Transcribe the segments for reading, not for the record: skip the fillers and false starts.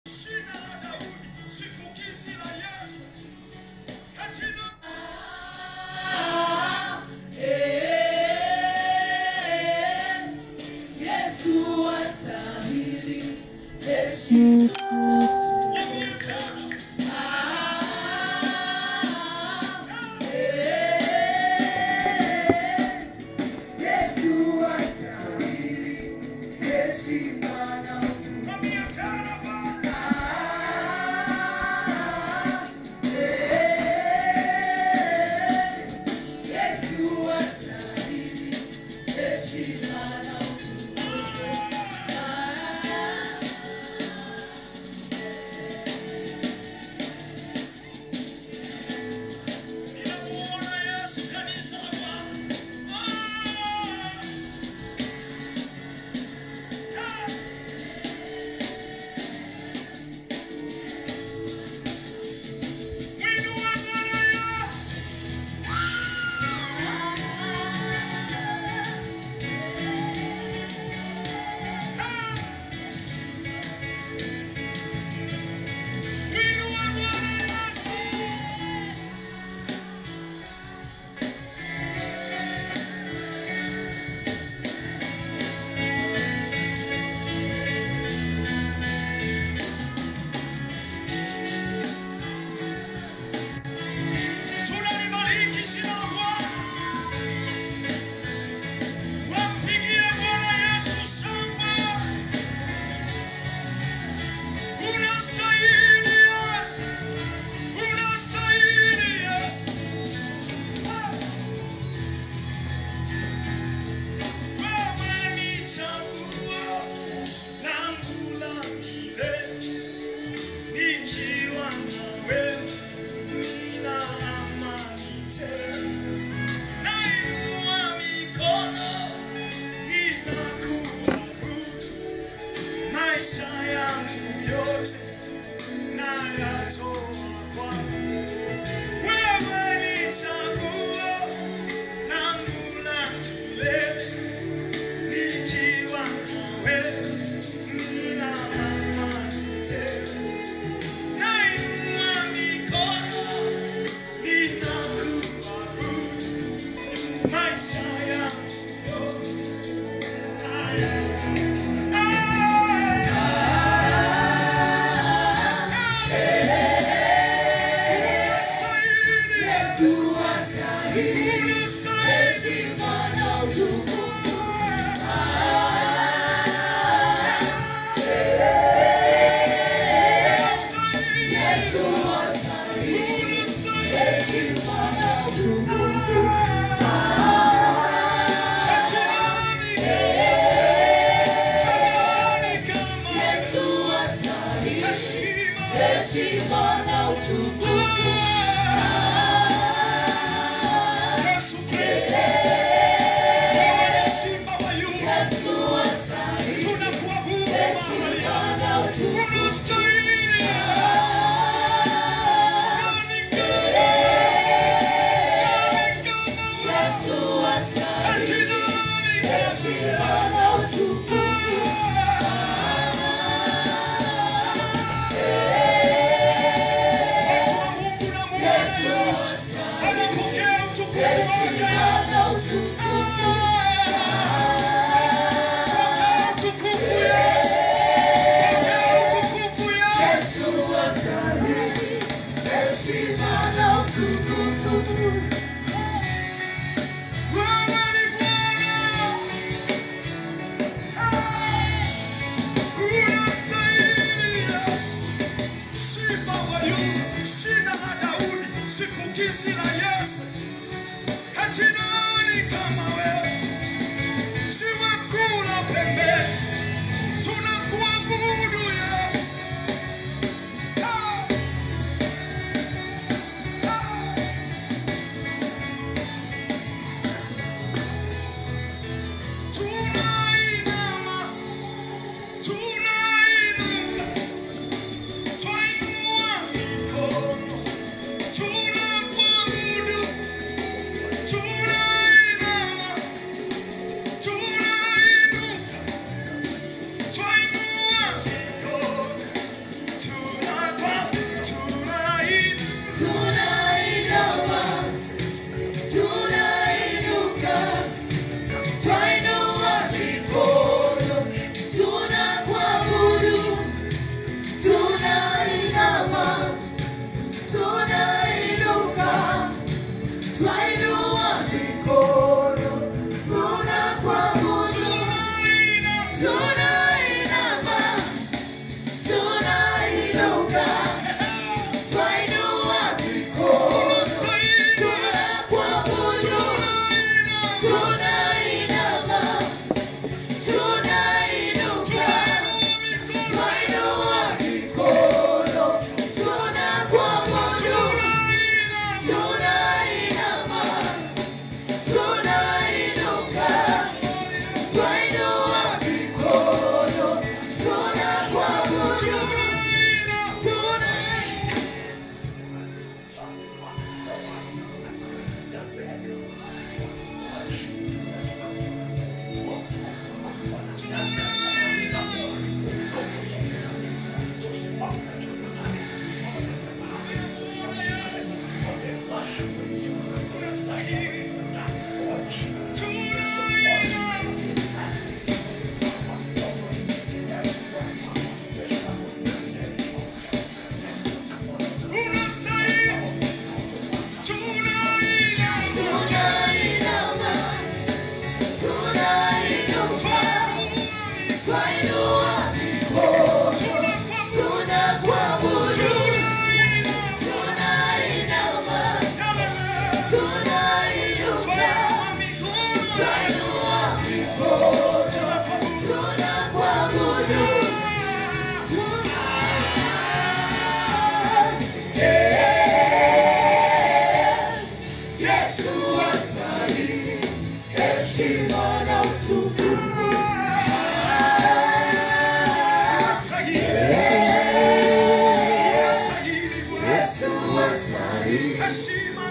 Yesu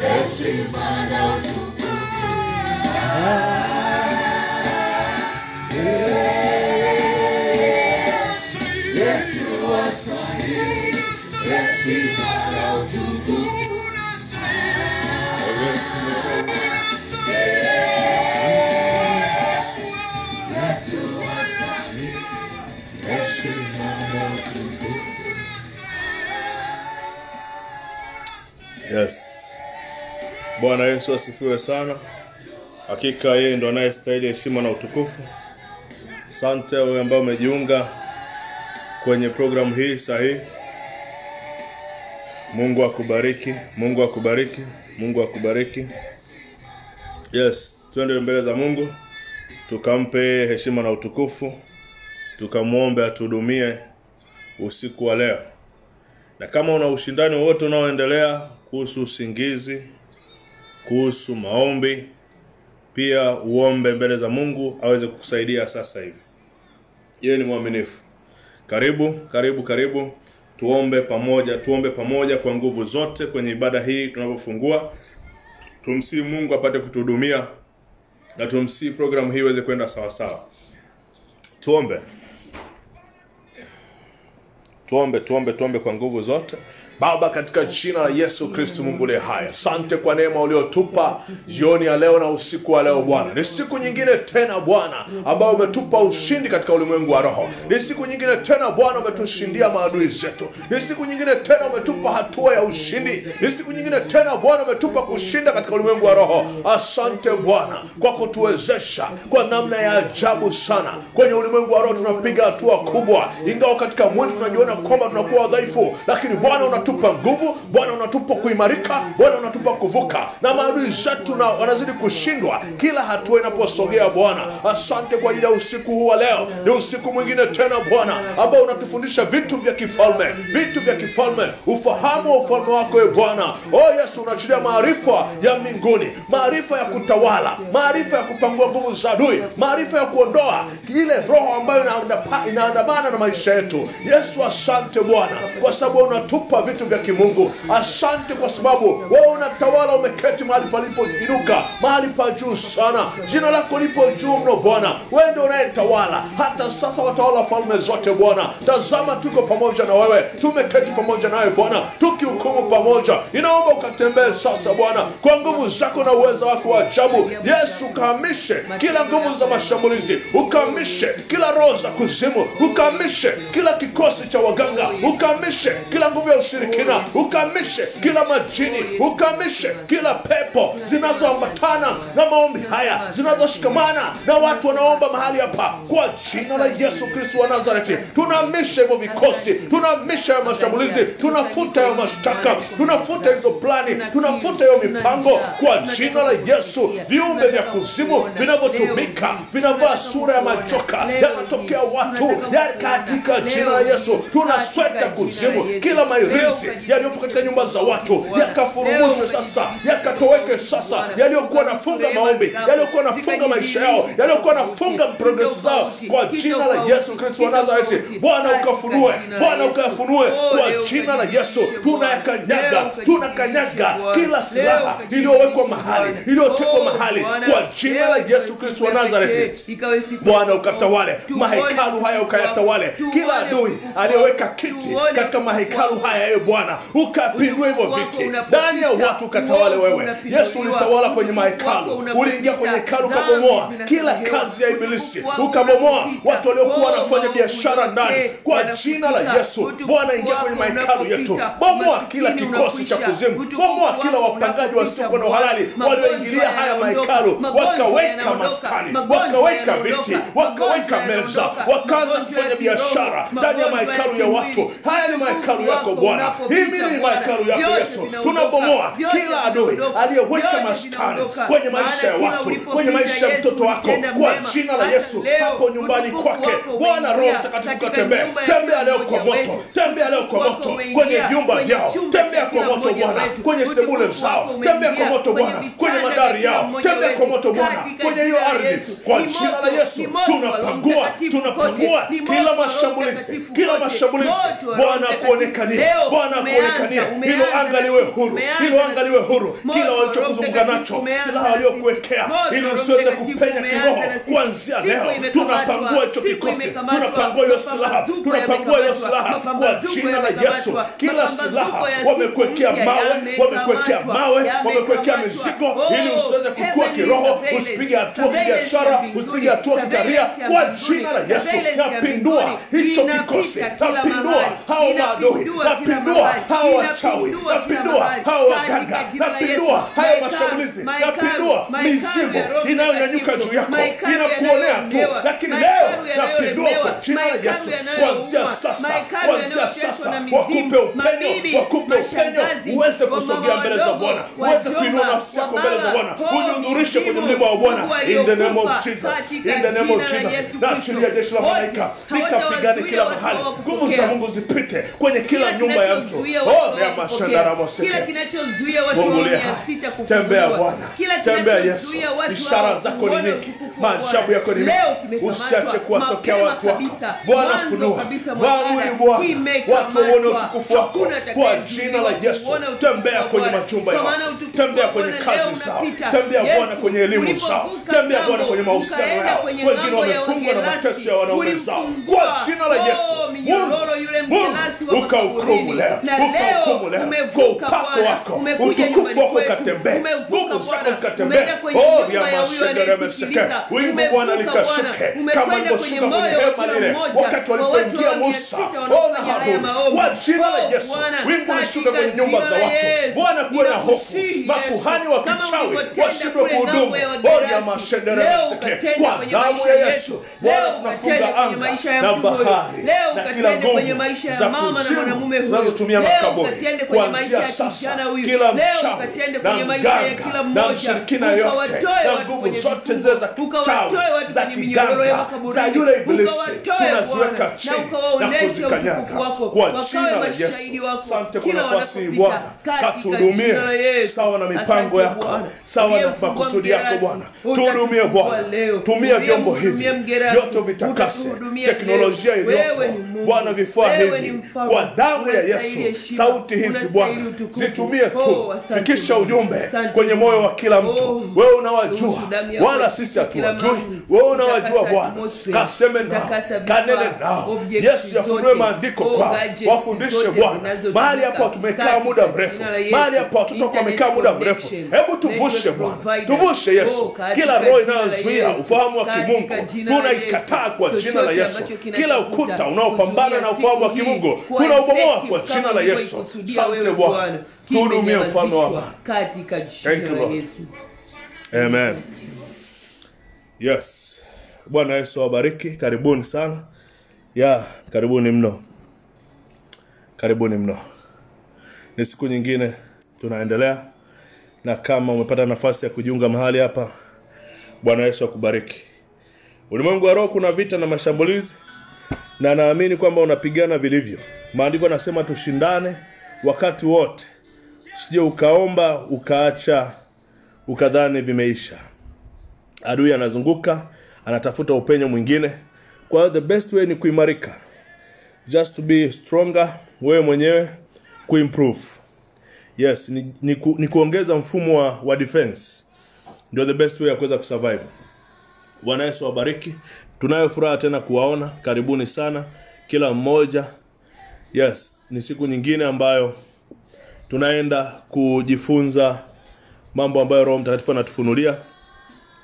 heshima na utukufu. Yesu wastahili heshima na utukufu. Yes. Bwana Yesu asifiwe sana. Hakika yeye ndo anayestahili heshima na utukufu. Asante wewe ambao umejiunga kwenye programu hii sahihi. Mungu akubariki, Mungu akubariki, Mungu akubariki. Yes, tuende mbele za Mungu, tukampe heshima na utukufu, tukamuombe atuhudumie usiku wa leo. Na kama una ushindani wowote unaoendelea kuhusu usingizi, kuhusu maombi, pia uombe mbele za Mungu aweze kukusaidia sasa hivi. Yeye ni mwaminifu. Karibu. Tuombe pamoja kwa nguvu zote kwenye ibada hii tunapofungua. Tumsihi Mungu apate kutuhudumia na tumsihi programu hii iweze kwenda sawa sawa. Tuombe kwa nguvu zote. Baba, katika jina la Yesu Kristo Mungu le haya, asante kwa neema uliotupa jioni ya leo na usiku wa leo Bwana. Ni siku nyingine tena Bwana ambao umetupa ushindi katika ulimwengu wa roho. Ni siku nyingine tena Bwana umetushindia maadui zetu. Ni siku nyingine tena umetupa hatua ya ushindi. Ni siku nyingine tena Bwana umetupa kushinda katika ulimwengu wa roho. Asante Bwana kwa kutuwezesha kwa namna ya ajabu sana. Kwenye ulimwengu wa roho tunapiga hatua kubwa. Ingawa katika mwili tunajiona kwamba tunakuwa dhaifu, lakini Bwana unatupa nguvu, Bwana unatupa kuimarika, Bwana unatupa kuvuka. Na maadui zetu wanazidi kushindwa kila hatua inaposogea Bwana. Asante kwa ajili ya usiku huu wa leo. Ni usiku mwingine tena Bwana ambao unatufundisha vitu vya kifalme, ufahamu wa ufalme wako e Bwana. Yesu, unaachilia maarifa ya mbinguni, maarifa ya kutawala, maarifa ya kupangua nguvu za adui, maarifa ya kuondoa ile roho ambayo inaandamana na maisha yetu. Yesu, asante Bwana kwa sababu unatupa vitu vya kimungu. Asante kwa sababu wewe unatawala, umeketi mahali palipoinuka, mahali pa juu sana. Jina lako lipo juu mno Bwana. Wewe ndio unayetawala. Hata sasa watawala falme zote Bwana. Tazama tuko pamoja na wewe. Tumeketi pamoja nawe Bwana, tukihukumu pamoja. Inaomba ukatembee sasa Bwana kwa nguvu zako na uwezo wako wa ajabu. Yesu, ukahamishe kila nguvu za mashambulizi, ukahamishe kila roho za kuzimu, ukahamishe kila kikosi cha waganga, ukahamishe kila nguvu ya ushirikina, ukahamishe kila majini, ukahamishe kila pepo zinazoambatana na maombi haya, zinazoshikamana na watu wanaomba mahali hapa. Kwa jina la Yesu Kristo wa Nazareti, tunahamisha hivyo vikosi, tunahamisha hayo mashambulizi, tunafuta hayo mashtaka, tunafuta hizo plani, tunafuta hiyo mipango kwa jina la Yesu. Viumbe vya kuzimu vinavyotumika, vinavaa sura ya majoka, yanatokea watu katika jina la Yesu. Tunasweta kuzimu kila mairizi yaliyopo katika nyumba za watu, yakafurumushwe sasa, yakatoweke sasa. Yaliyokuwa nafunga maombi, yaliyokuwa nafunga maisha yao, yaliyokuwa nafunga progress zao, kwa jina la Yesu Kristo wa Nazareti, Bwana ukafunue, Bwana ukafunue kwa jina la Yesu. Tunakanyaga kila silaha iliyowekwa mahali, iliyotekwa mahali, kwa jina la Yesu Kristo wa Nazareti. Bwana ukatawale mahekalu haya, ukayatawale kila adui aliyeweka kiti katika mahekalu haya e Bwana, ukapindue hivyo viti ndani ya watu, ukatawale wewe. Yesu, ulitawala kwenye mahekalu, uliingia kwenye hekalu ukabomoa kila kazi ya ibilisi, ukabomoa watu waliokuwa wanafanya biashara ndani. Kwa jina la Yesu Bwana, ingia kwenye mahekalu yetu, bomoa kila kikosi cha kuzimu, bomoa kila wapangaji wasio na halali walioingilia haya mahekalu, wakaweka maskani, wakaweka viti, wakaweka meza, wakaanza kufanya biashara ndani ya mahekalu ya watu. Haya ni mahekalu yako Bwana, hivi ni mahekalu yako Yesu. Tunabomoa kila adui aliyeweka maskani kwenye maisha ya watu, kwenye maisha ya mtoto wako, kwa jina la Yesu. Hapo nyumbani kwake Bwana, Roho Mtakatifu katembea, tembea leo kwa moto, tembea leo kwa moto, kwenye vyumba vyao. Tembea kwa moto Bwana kwenye sebule zao. Tembea kwa moto Bwana kwenye madari yao. Tembea kwa moto Bwana kwenye hiyo ardhi. Kwa jina la Yesu tunapangua kila mashambulizi, Bwana kuonekanie, Bwana kuonekanie. Hilo anga liwe huru, kila walichokuzunguka nacho, silaha waliokuwekea ili usiweze kupenya kiroho. Kuanzia leo tunapangua hicho kikosi, tunapangua hiyo silaha, kwa jina la Yesu. Kila silaha wamekuwekea mawe, wamekuwekea mizigo ili usiweze kukua kiroho, usipige hatua kibiashara, usipige hatua kikaria. Kwa jina la Yesu napindua hicho kikosi, napindua hao maadui, napindua hao wachawi, napindua hao waganga, napindua hayo mashambulizi, napindua mizigo inayonyanyuka juu yako, inakuonea tu. Lakini leo napindua kwa jina la Yesu. Kuanzia sasa wakupe upenyo, uweze kusogea mbele za Bwana, uweze kuinua nafsi yako mbele za Bwana, ujihudhurishe kwenye mlima wa Bwana. In the name of Jesus, naachilia jeshi la malaika likapigane kila mahali. Nguvu za Mungu zipite kwenye kila nyumba ya mtu. Kila kinachozuia watu wa 600 kufunguliwa, tembea Bwana, tembea Yesu. Ishara zako ni nyingi, maajabu yako ni mengi. Usiache kuwatokea watu wako Bwana. Funua mwili Bwana, watu waone utukufu wako kwa jina la Yesu. Tembea kwenye majumba yao, tembea kwenye kazi zao, tembea Bwana kwenye elimu zao, tembea Bwana kwenye mahusiano yao. Wengine wamefungwa na mateso ya wanaume zao kwa jina la Yesu. Mungu ukahukumu leo, kwa upako wako, utukufu wako ukatembee, nguvu zako zikatembee. Wingu Bwana likashuke kama ilivyoshuka kwenye hema lile wakati walipoingia Musa na Haruni. Kwa jina la Yesu wingu lishuke kwenye nyumba za watu Bwana. Kuwe na hofu, makuhani wa kichawi washindwe kuhudumu. Kwa damu ya Yesu Bwana tunafunga anga na bahari na kila nguvu za kuzimu zinazotumia makaburi. Kuanzia sasa kila mchawi na mganga na mshirikina yote na nguvu zote zile za kichawi, za kiganga, za yule ibilisi tunaziweka chini na kuzikanyaga kwa jina la Yesu. Asante kwa nafasi Bwana, katuhudumie sawa na mipango yako, sawa na makusudi yako Bwana. Tuhudumie Bwana, tumia vyombo hivi vyote vitakase, teknolojia iliyopo Bwana, vifaa hivi kwa damu ya Yesu. Sauti hizi Bwana zitumie tu, fikisha ujumbe kwenye moyo wa kila mtu. Wewe unawajua wala sisi hatuwajui, wewe unawajua Bwana. Kaseme nao, kanene nao. Yesu yafunue maandiko kwao, wafundishe Bwana. Mahali hapa tumekaa muda mrefu, mahali hapa watoto wako wamekaa muda mrefu, hebu tuvushe Bwana, tuvushe Yesu. Kila roho inayozuia ufahamu wa kimungu tunaikataa kwa jina la Yesu. Kila ukuta unaopambana na ufahamu wa kimungu tunaubomoa kwa jina la Yesu. Asante Bwana, tuhudumie mfalme wako katika jina la Yesu. Amen. Yes. Bwana Yesu awabariki. Karibuni sana. Karibuni mno. Karibuni mno. Ni siku nyingine tunaendelea, na kama umepata nafasi ya kujiunga mahali hapa, Bwana Yesu akubariki. Ulimwengu wa roho kuna vita na mashambulizi, na naamini kwamba unapigana vilivyo. Maandiko yanasema tushindane wakati wote. Usije ukaomba ukaacha ukadhani vimeisha. Adui anazunguka, anatafuta upenyo mwingine. Kwa hiyo the best way ni kuimarika. Just to be stronger, wewe mwenyewe kuimprove. Yes, ni kuongeza mfumo wa defense. Ndio the best way ya kuweza kusurvive. Bwana Yesu awabariki. Tunayo furaha tena kuwaona. Karibuni sana kila mmoja. Yes, ni siku nyingine ambayo tunaenda kujifunza mambo ambayo Roho Mtakatifu anatufunulia,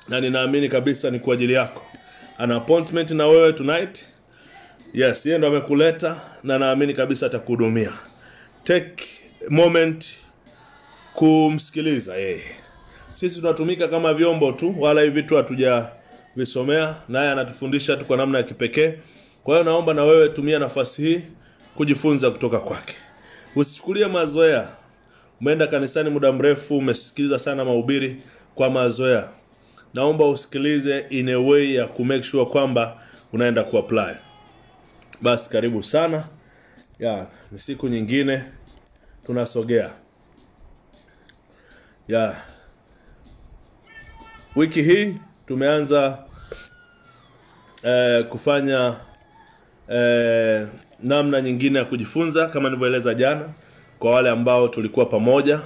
na ninaamini kabisa ni kwa ajili yako. Ana appointment na wewe tonight. Yes, yeye ndo amekuleta, na naamini kabisa atakuhudumia. Take moment kumsikiliza yeye. Sisi tunatumika kama vyombo tu, wala hivi vitu hatujavisomea, naye anatufundisha tu kwa namna ya kipekee. Kwa hiyo naomba na wewe tumia nafasi hii kujifunza kutoka kwake. Usichukulie mazoea. Umeenda kanisani muda mrefu, umesikiliza sana mahubiri kwa mazoea. Naomba usikilize in a way ya ku make sure kwamba unaenda ku apply. Basi karibu sana. Ni siku nyingine tunasogea. Wiki hii tumeanza kufanya namna nyingine ya kujifunza kama nilivyoeleza jana kwa wale ambao tulikuwa pamoja.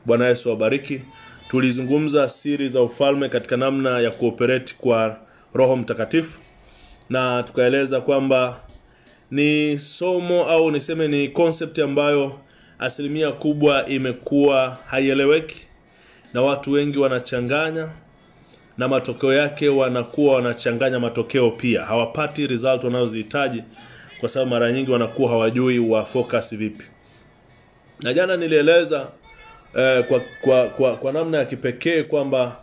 Bwana Yesu wabariki. Tulizungumza siri za ufalme katika namna ya kuoperate kwa Roho Mtakatifu, na tukaeleza kwamba ni somo au niseme ni concept ambayo asilimia kubwa imekuwa haieleweki na watu wengi wanachanganya, na matokeo yake wanakuwa wanachanganya matokeo pia. Hawapati result wanazozihitaji kwa sababu mara nyingi wanakuwa hawajui wa focus vipi. Na jana nilieleza kwa namna ya kipekee kwamba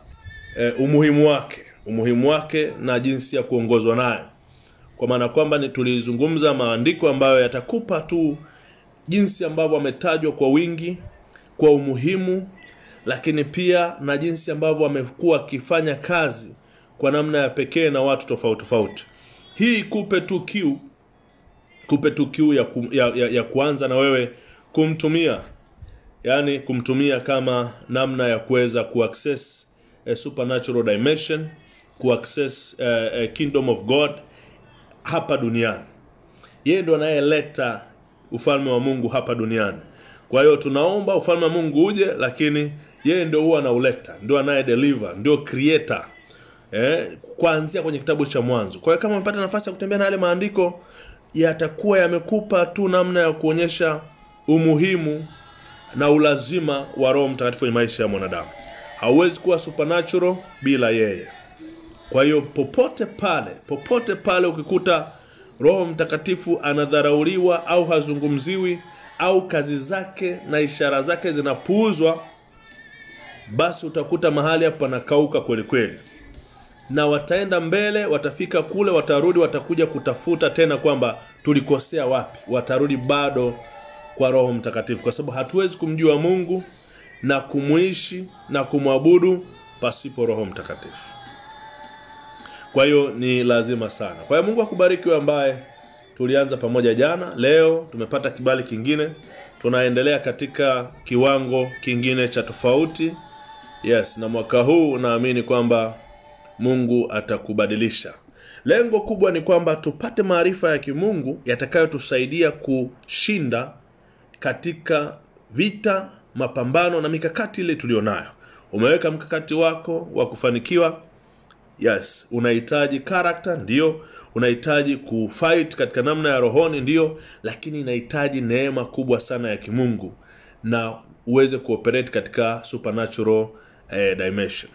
umuhimu wake na jinsi ya kuongozwa naye. Kwa maana kwamba tulizungumza maandiko ambayo yatakupa tu jinsi ambavyo wametajwa kwa wingi, kwa umuhimu, lakini pia na jinsi ambavyo wamekuwa wakifanya kazi kwa namna ya pekee na watu tofauti tofauti. Hii kupe tu kiu ya kuanza na wewe kumtumia. Yani kumtumia kama namna ya kuweza kuaccess a supernatural dimension, kuaccess a kingdom of God hapa duniani. Yeye ndo anayeleta ufalme wa Mungu hapa duniani. Kwa hiyo tunaomba ufalme wa Mungu uje, lakini yeye ndio huwa anauleta, ndio anaye deliver, ndio creator. Kuanzia kwenye kitabu cha Mwanzo. Kwa hiyo kama umepata nafasi ya kutembea na yale maandiko, yatakuwa yamekupa tu namna ya kuonyesha umuhimu na ulazima wa Roho Mtakatifu kwenye maisha ya mwanadamu. Hauwezi kuwa supernatural bila yeye. Kwa hiyo popote pale ukikuta Roho Mtakatifu anadharauliwa au hazungumziwi au kazi zake na ishara zake zinapuuzwa, basi utakuta mahali hapa panakauka kweli kweli. Na wataenda mbele, watafika kule, watarudi, watakuja kutafuta tena kwamba tulikosea wapi. Watarudi bado kwa Roho Mtakatifu, kwa sababu hatuwezi kumjua Mungu na kumuishi na kumwabudu pasipo Roho Mtakatifu. Kwa hiyo ni lazima sana. Kwa hiyo Mungu akubariki wewe ambaye tulianza pamoja jana. Leo tumepata kibali kingine. Tunaendelea katika kiwango kingine cha tofauti. Na mwaka huu naamini kwamba Mungu atakubadilisha. Lengo kubwa ni kwamba tupate maarifa ya kimungu yatakayotusaidia kushinda katika vita, mapambano na mikakati ile tulionayo. Umeweka mkakati wako wa kufanikiwa. Unahitaji character, ndio. Unahitaji kufight katika namna ya rohoni, ndio. Lakini inahitaji neema kubwa sana ya kimungu na uweze kuoperate katika supernatural dimension.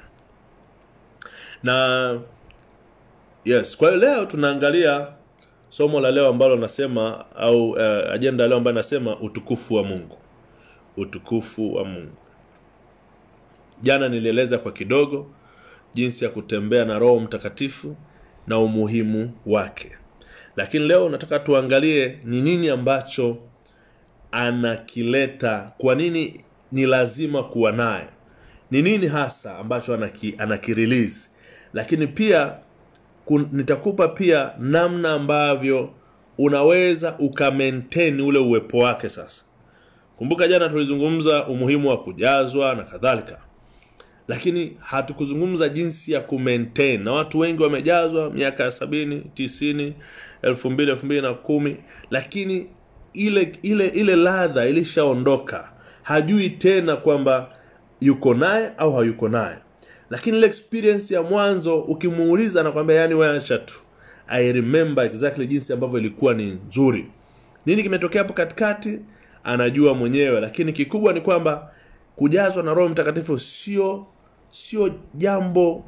Na kwa hiyo leo tunaangalia somo la leo ambalo nasema au agenda leo ambayo nasema utukufu wa Mungu. Utukufu wa Mungu. Jana nilieleza kwa kidogo jinsi ya kutembea na Roho Mtakatifu na umuhimu wake. Lakini leo nataka tuangalie ni nini ambacho anakileta, kwa nini ni lazima kuwa naye. Ni nini hasa ambacho anakirelease. Lakini pia nitakupa pia namna ambavyo unaweza ukamaintain ule uwepo wake sasa. Kumbuka jana tulizungumza umuhimu wa kujazwa na kadhalika. Lakini hatukuzungumza jinsi ya kumaintain. Na watu wengi wamejazwa miaka 70, 90, 2000, 2010, lakini ile ladha ilishaondoka. Hajui tena kwamba yuko naye au hayuko naye. Lakini ile experience ya mwanzo ukimuuliza anakuambia yani wewe acha tu. I remember exactly jinsi ambavyo ilikuwa ni nzuri. Nini kimetokea hapo katikati? Anajua mwenyewe. Lakini kikubwa ni kwamba kujazwa na Roho Mtakatifu sio jambo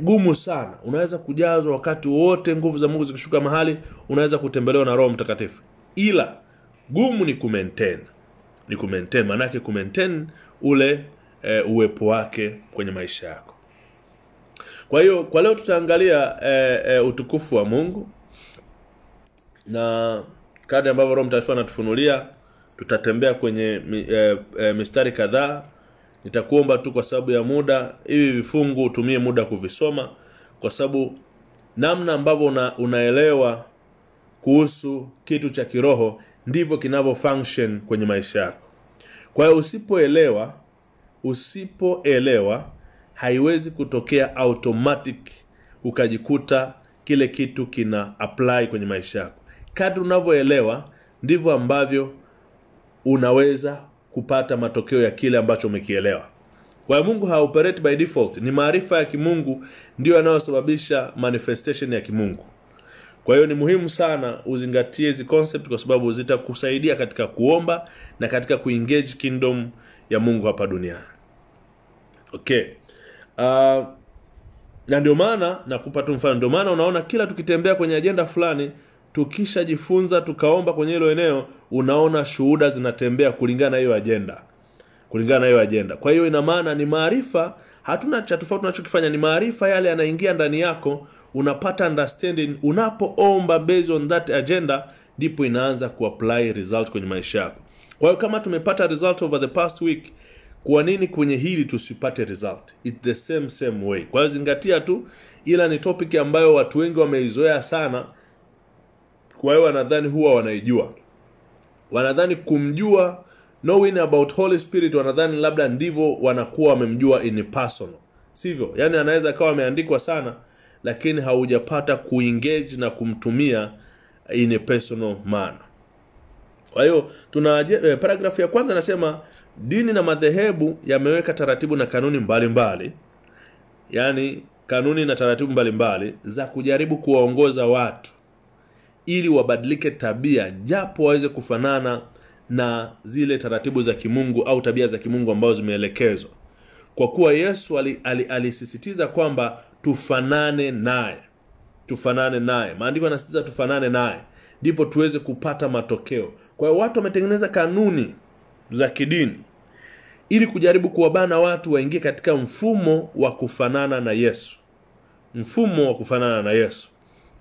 gumu sana. Unaweza kujazwa wakati wote, nguvu za Mungu zikishuka mahali, unaweza kutembelewa na Roho Mtakatifu. Ila gumu ni kumaintain. Maana yake kumaintain ule uwepo wake kwenye maisha yako. Kwa hiyo kwa leo tutaangalia utukufu wa Mungu, na kadri ambavyo Roho Mtakatifu anatufunulia tutatembea kwenye mistari kadhaa. Nitakuomba tu kwa sababu ya muda, hivi vifungu utumie muda kuvisoma, kwa sababu namna ambavyo unaelewa kuhusu kitu cha kiroho ndivyo kinavyo function kwenye maisha yako. Kwa hiyo usipoelewa haiwezi kutokea automatic ukajikuta kile kitu kina apply kwenye maisha yako. Kadri unavyoelewa ndivyo ambavyo unaweza kupata matokeo ya kile ambacho umekielewa. Kwa Mungu haoperate by default. Ni maarifa ya kimungu ndio yanayosababisha manifestation ya kimungu. Kwa hiyo ni muhimu sana uzingatie hizi concept, kwa sababu zitakusaidia katika kuomba na katika kuengage kingdom ya Mungu hapa duniani. Okay. Na ndio maana nakupa tu mfano. Ndio maana unaona kila tukitembea kwenye agenda fulani, tukishajifunza tukaomba kwenye hilo eneo, unaona shuhuda zinatembea kulingana na hiyo agenda. Kwa hiyo ina maana ni maarifa, hatuna cha tofauti tunachokifanya, ni maarifa yale yanaingia ndani yako, unapata understanding. Unapoomba based on that agenda, ndipo inaanza kuapply result kwenye maisha yako. Kwa hiyo kama tumepata result over the past week, kwa nini kwenye hili tusipate result? It's the same way. Kwa hiyo zingatia tu, ila ni topic ambayo watu wengi wameizoea sana. Kwa hiyo wanadhani huwa wanaijua. Wanadhani kumjua, knowing about Holy Spirit, wanadhani labda ndivyo wanakuwa wamemjua in personal. Sivyo? Yaani anaweza kawa ameandikwa sana, lakini haujapata kuengage na kumtumia in a personal manner. Kwa hiyo paragraph ya kwanza nasema dini na madhehebu yameweka taratibu na kanuni mbalimbali. Yaani kanuni na taratibu mbalimbali za kujaribu kuwaongoza watu ili wabadilike tabia, japo waweze kufanana na zile taratibu za kimungu au tabia za kimungu ambazo zimeelekezwa. Kwa kuwa Yesu alisisitiza kwamba tufanane naye. Maandiko yanasisitiza tufanane naye, ndipo tuweze kupata matokeo. Kwa hiyo watu wametengeneza kanuni za kidini ili kujaribu kuwabana watu waingie katika mfumo wa kufanana na Yesu.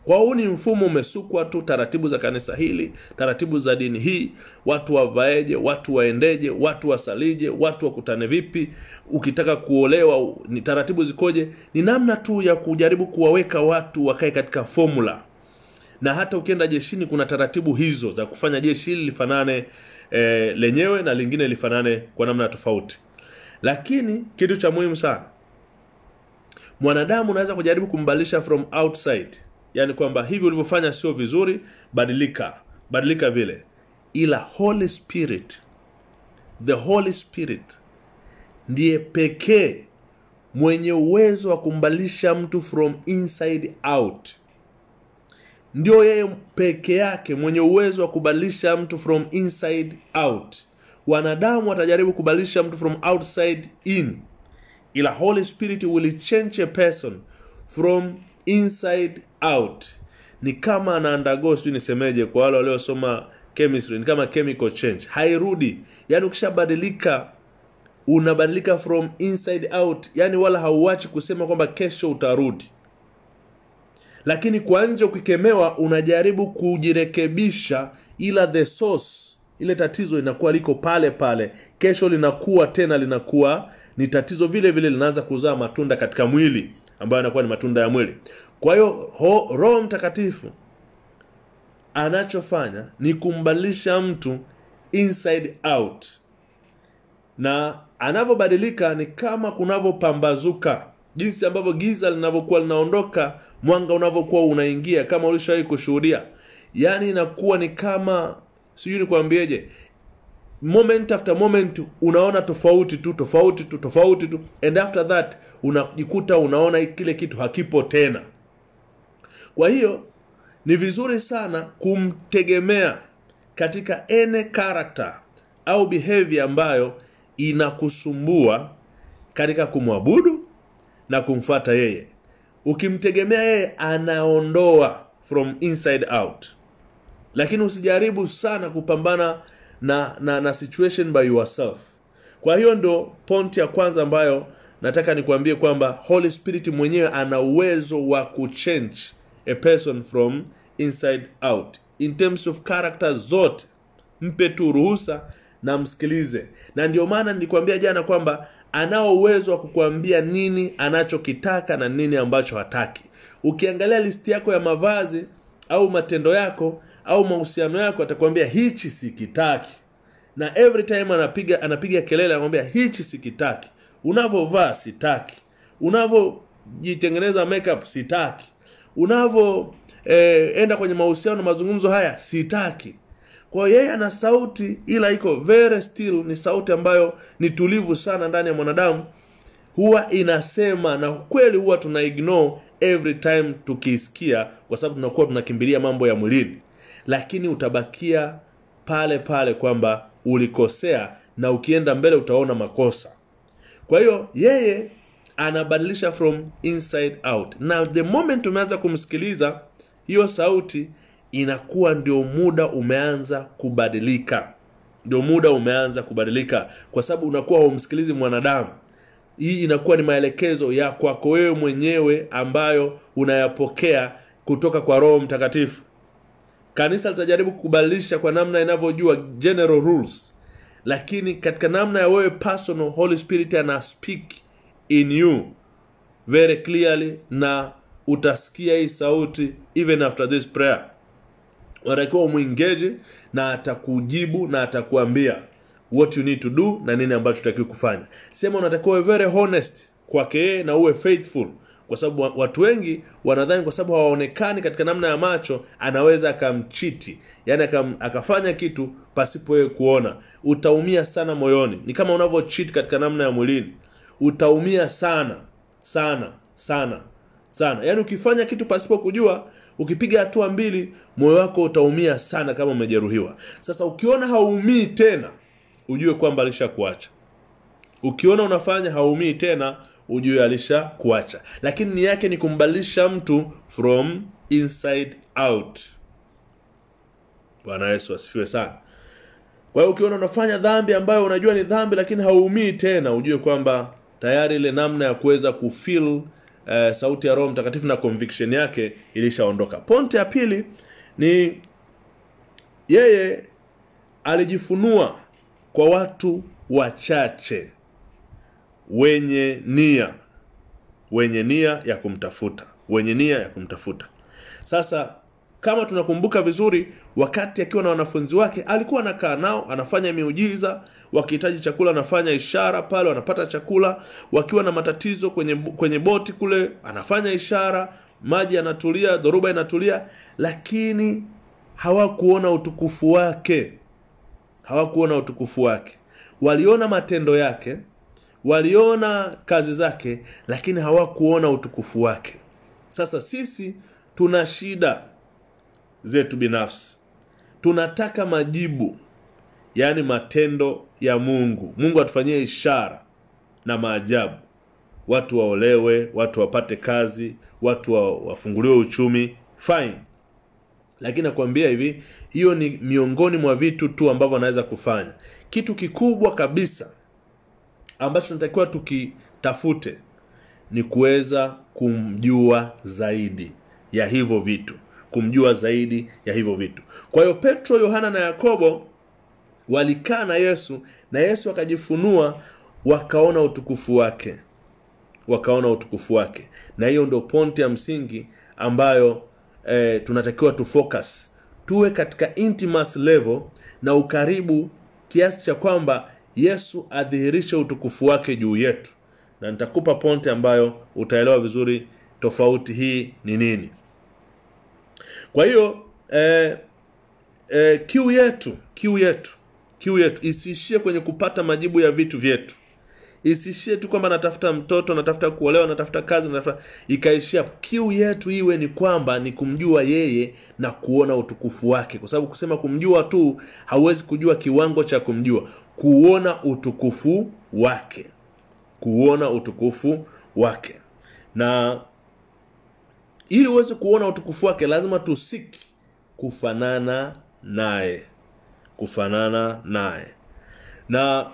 Kwa hiyo ni mfumo umesukwa tu, taratibu za kanisa hili, taratibu za dini hii, watu wavaeje, watu waendeje, watu wasalije, watu wakutane vipi, ukitaka kuolewa ni taratibu zikoje. Ni namna tu ya kujaribu kuwaweka watu wakae katika formula. Na hata ukienda jeshini kuna taratibu hizo za kufanya jeshi hili lifanane lenyewe na lingine lifanane kwa namna tofauti. Lakini kitu cha muhimu sana, mwanadamu unaweza kujaribu kumbadilisha from outside. Yaani kwamba hivi ulivyofanya sio vizuri, badilika vile. Ila the Holy Spirit ndiye pekee mwenye uwezo wa kumbadilisha mtu from inside out. Ndio yeye peke yake mwenye uwezo wa kubadilisha mtu from inside out. Wanadamu watajaribu kubadilisha mtu from outside in. Ila Holy Spirit will change a person from inside out. Ni kama ana undergo, sio nisemeje kwa wale waliosoma chemistry, ni kama chemical change. Hairudi. Yaani ukishabadilika unabadilika from inside out. Yaani wala hauachi kusema kwamba kesho utarudi. Lakini kwa nje ukikemewa unajaribu kujirekebisha, ila the source, ile tatizo inakuwa liko pale pale. Kesho linakuwa tena linakuwa ni tatizo vile vile, linaanza kuzaa matunda katika mwili ambayo yanakuwa ni matunda ya mwili. Kwa hiyo Roho Mtakatifu anachofanya ni kumbadilisha mtu inside out. Na anavyobadilika ni kama kunavyopambazuka, jinsi ambavyo giza linavyokuwa linaondoka, mwanga unavyokuwa unaingia, kama ulishawahi kushuhudia. Yaani inakuwa ni kama, sijui nikwambieje, moment after moment unaona tofauti tu, and after that unajikuta unaona kile kitu hakipo tena. Kwa hiyo ni vizuri sana kumtegemea katika any character au behavior ambayo inakusumbua katika kumwabudu na kumfuata yeye. Ukimtegemea yeye, anaondoa from inside out. Lakini usijaribu sana kupambana na situation by yourself. Kwa hiyo ndo point ya kwanza ambayo nataka nikuambie, kwamba Holy Spirit mwenyewe ana uwezo wa kuchange a person from inside out. In terms of character zote, mpe tu ruhusa na msikilize. Na ndio maana nilikwambia jana kwamba anao uwezo wa kukuambia nini anachokitaka na nini ambacho hataki. Ukiangalia listi yako ya mavazi au matendo yako, au mahusiano yako, atakwambia hichi sikitaki. Na every time anapiga kelele, anakwambia hichi sikitaki. Unavovaa sitaki. Unavojitengeneza makeup sitaki. Enda kwenye mahusiano mazungumzo haya sitaki. Kwa yeye ana sauti ila iko very still, ni sauti ambayo ni tulivu sana ndani ya mwanadamu. Huwa inasema, na kweli huwa tuna ignore every time tukisikia, kwa sababu tunakuwa tunakimbilia mambo ya mwilini. Lakini utabakia pale pale kwamba ulikosea, na ukienda mbele utaona makosa. Kwa hiyo yeye anabadilisha from inside out. Na the moment umeanza kumsikiliza, hiyo sauti inakuwa ndio muda umeanza kubadilika. Ndio muda umeanza kubadilika, kwa sababu unakuwa humsikilizi mwanadamu. Hii inakuwa ni maelekezo ya kwako wewe mwenyewe ambayo unayapokea kutoka kwa Roho Mtakatifu. Kanisa litajaribu kubadilisha kwa namna inavyojua general rules, lakini katika namna ya wewe personal, Holy Spirit ana speak in you very clearly, na utasikia hii sauti even after this prayer. Unatakiwa umuengage, na atakujibu na atakuambia what you need to do na nini ambacho unatakiwa kufanya. Sema unatakiwa very honest kwake yeye na uwe faithful, kwa sababu watu wengi wanadhani kwa sababu hawaonekani katika namna ya macho anaweza akamchiti, yani akafanya kitu pasipo yeye kuona. Utaumia sana moyoni. Ni kama unavyocheat katika namna ya mwilini. Utaumia sana sana sana sana. Yani ukifanya kitu pasipo kujua, ukipiga hatua mbili, moyo wako utaumia sana kama umejeruhiwa. Sasa ukiona haumii tena, ujue kwamba alishakuacha. Ukiona unafanya haumii tena, ujue alishakuacha. Lakini nia yake ni kumbadilisha mtu from inside out. Bwana Yesu asifiwe sana. Kwa hiyo ukiona unafanya dhambi ambayo unajua ni dhambi lakini haumii tena, ujue kwamba tayari ile namna ya kuweza kufeel sauti ya Roho Mtakatifu na conviction yake ilishaondoka. Pointi ya pili ni yeye alijifunua kwa watu wachache wenye nia ya kumtafuta. Sasa kama tunakumbuka vizuri, wakati akiwa na wanafunzi wake alikuwa anakaa nao, anafanya miujiza. Wakihitaji chakula anafanya ishara pale, wanapata chakula. Wakiwa na matatizo kwenye boti kule, anafanya ishara, maji yanatulia, dhoruba inatulia. Lakini hawakuona utukufu wake. Waliona matendo yake, waliona kazi zake, lakini hawakuona utukufu wake. Sasa sisi tuna shida zetu binafsi. Tunataka majibu, yani matendo ya Mungu. Mungu atufanyie ishara na maajabu. Watu waolewe, watu wapate kazi, watu wafunguliwe uchumi, fine. Lakini nakwambia hivi, hiyo ni miongoni mwa vitu tu ambavyo anaweza kufanya. Kitu kikubwa kabisa ambacho tunatakiwa tukitafute ni kuweza kumjua zaidi ya hivyo vitu. Kwa hiyo Petro, Yohana na Yakobo walikaa na Yesu, na Yesu akajifunua, wakaona utukufu wake. Na hiyo ndio pointi ya msingi ambayo tunatakiwa tufocus. Tuwe katika intimacy level na ukaribu kiasi cha kwamba Yesu adhihirishe utukufu wake juu yetu. Na nitakupa pointi ambayo utaelewa vizuri tofauti hii ni nini. Kwa hiyo kiu yetu isiishie kwenye kupata majibu ya vitu vyetu. Isiishie tu kwamba natafuta mtoto, natafuta kuolewa, natafuta kazi, ikaishia. Kiu yetu iwe ni kwamba ni kumjua yeye na kuona utukufu wake. Kwa sababu kusema kumjua tu, hauwezi kujua kiwango cha kumjua. Kuona utukufu wake. Na ili uweze kuona utukufu wake, lazima tusiki kufanana naye. Na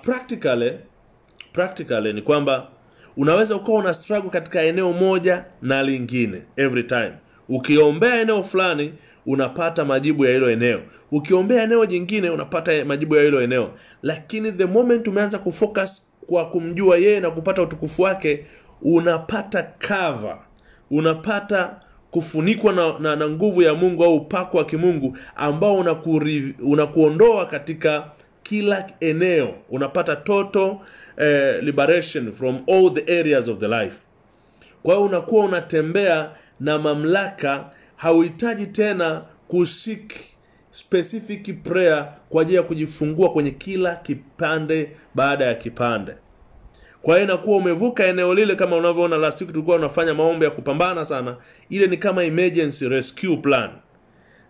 practically ni kwamba unaweza ukawa una struggle katika eneo moja na lingine every time. Ukiombea eneo fulani unapata majibu ya hilo eneo. Ukiombea eneo jingine unapata majibu ya hilo eneo. Lakini the moment umeanza kufocus kwa kumjua yeye na kupata utukufu wake, unapata cover. Unapata kufunikwa na nguvu ya Mungu au upako wa kimungu ambao unakuondoa katika kila eneo. Unapata total liberation from all the areas of the life. Kwa hiyo unakuwa unatembea na mamlaka, hauhitaji tena kusik specific prayer kwa ajili ya kujifungua kwenye kila kipande baada ya kipande. Kwa hiyo inakuwa umevuka eneo lile. Kama unavyoona last week tulikuwa tunafanya maombi ya kupambana sana, ile ni kama emergency rescue plan.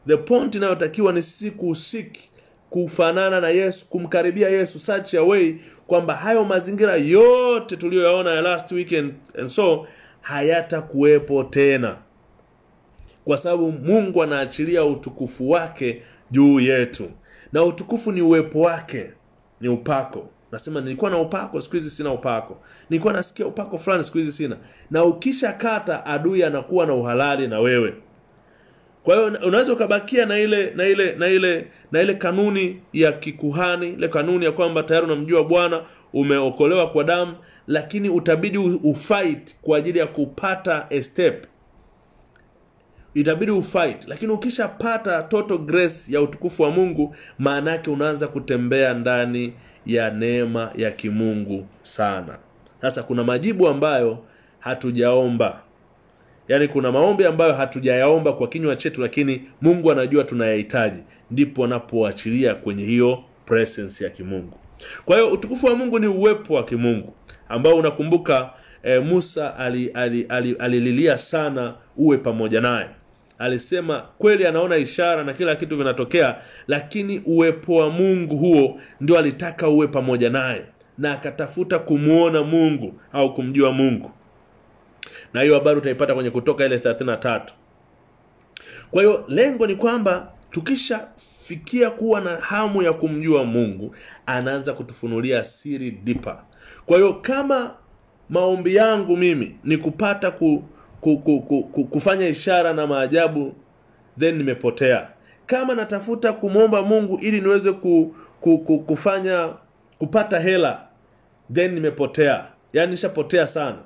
The point inayotakiwa ni sisi kufanana na Yesu, kumkaribia Yesu such a way kwamba hayo mazingira yote tuliyoyaona ya last weekend and so hayatakuwepo tena, kwa sababu Mungu anaachilia utukufu wake juu yetu. Na utukufu ni uwepo wake, ni upako. Nasema nilikuwa na upako, siku hizi sina upako. Nilikuwa nasikia upako fulani, siku hizi sina. Na ukisha kata, adui anakuwa na uhalali na wewe. Kwa hiyo unaweza ukabakia na ile kanuni ya kikuhani, ile kanuni ya kwamba tayari unamjua Bwana, umeokolewa kwa damu, lakini utabidi ufight kwa ajili ya kupata a step. Itabidi ufight, lakini ukishapata total grace ya utukufu wa Mungu, maana yake unaanza kutembea ndani ya neema ya kimungu sana. Sasa kuna majibu ambayo hatujaomba. Yaani kuna maombi ambayo hatujayaomba kwa kinywa chetu, lakini Mungu anajua tunayahitaji. Ndipo anapoachilia kwenye hiyo presence ya kimungu. Kwa hiyo utukufu wa Mungu ni uwepo wa kimungu ambao unakumbuka Musa alililia sana uwe pamoja naye. Alisema kweli anaona ishara na kila kitu vinatokea, lakini uwepo wa Mungu huo ndio alitaka uwe pamoja naye, na akatafuta kumuona Mungu au kumjua Mungu. Na hiyo habari utaipata kwenye Kutoka ile 33. Kwa hiyo lengo ni kwamba tukishafikia kuwa na hamu ya kumjua Mungu, anaanza kutufunulia siri deeper. Kwa hiyo kama maombi yangu mimi ni kupata kufanya ishara na maajabu, then nimepotea. Kama natafuta kumwomba Mungu ili niweze kupata hela, then nimepotea. Yaani nishapotea sana.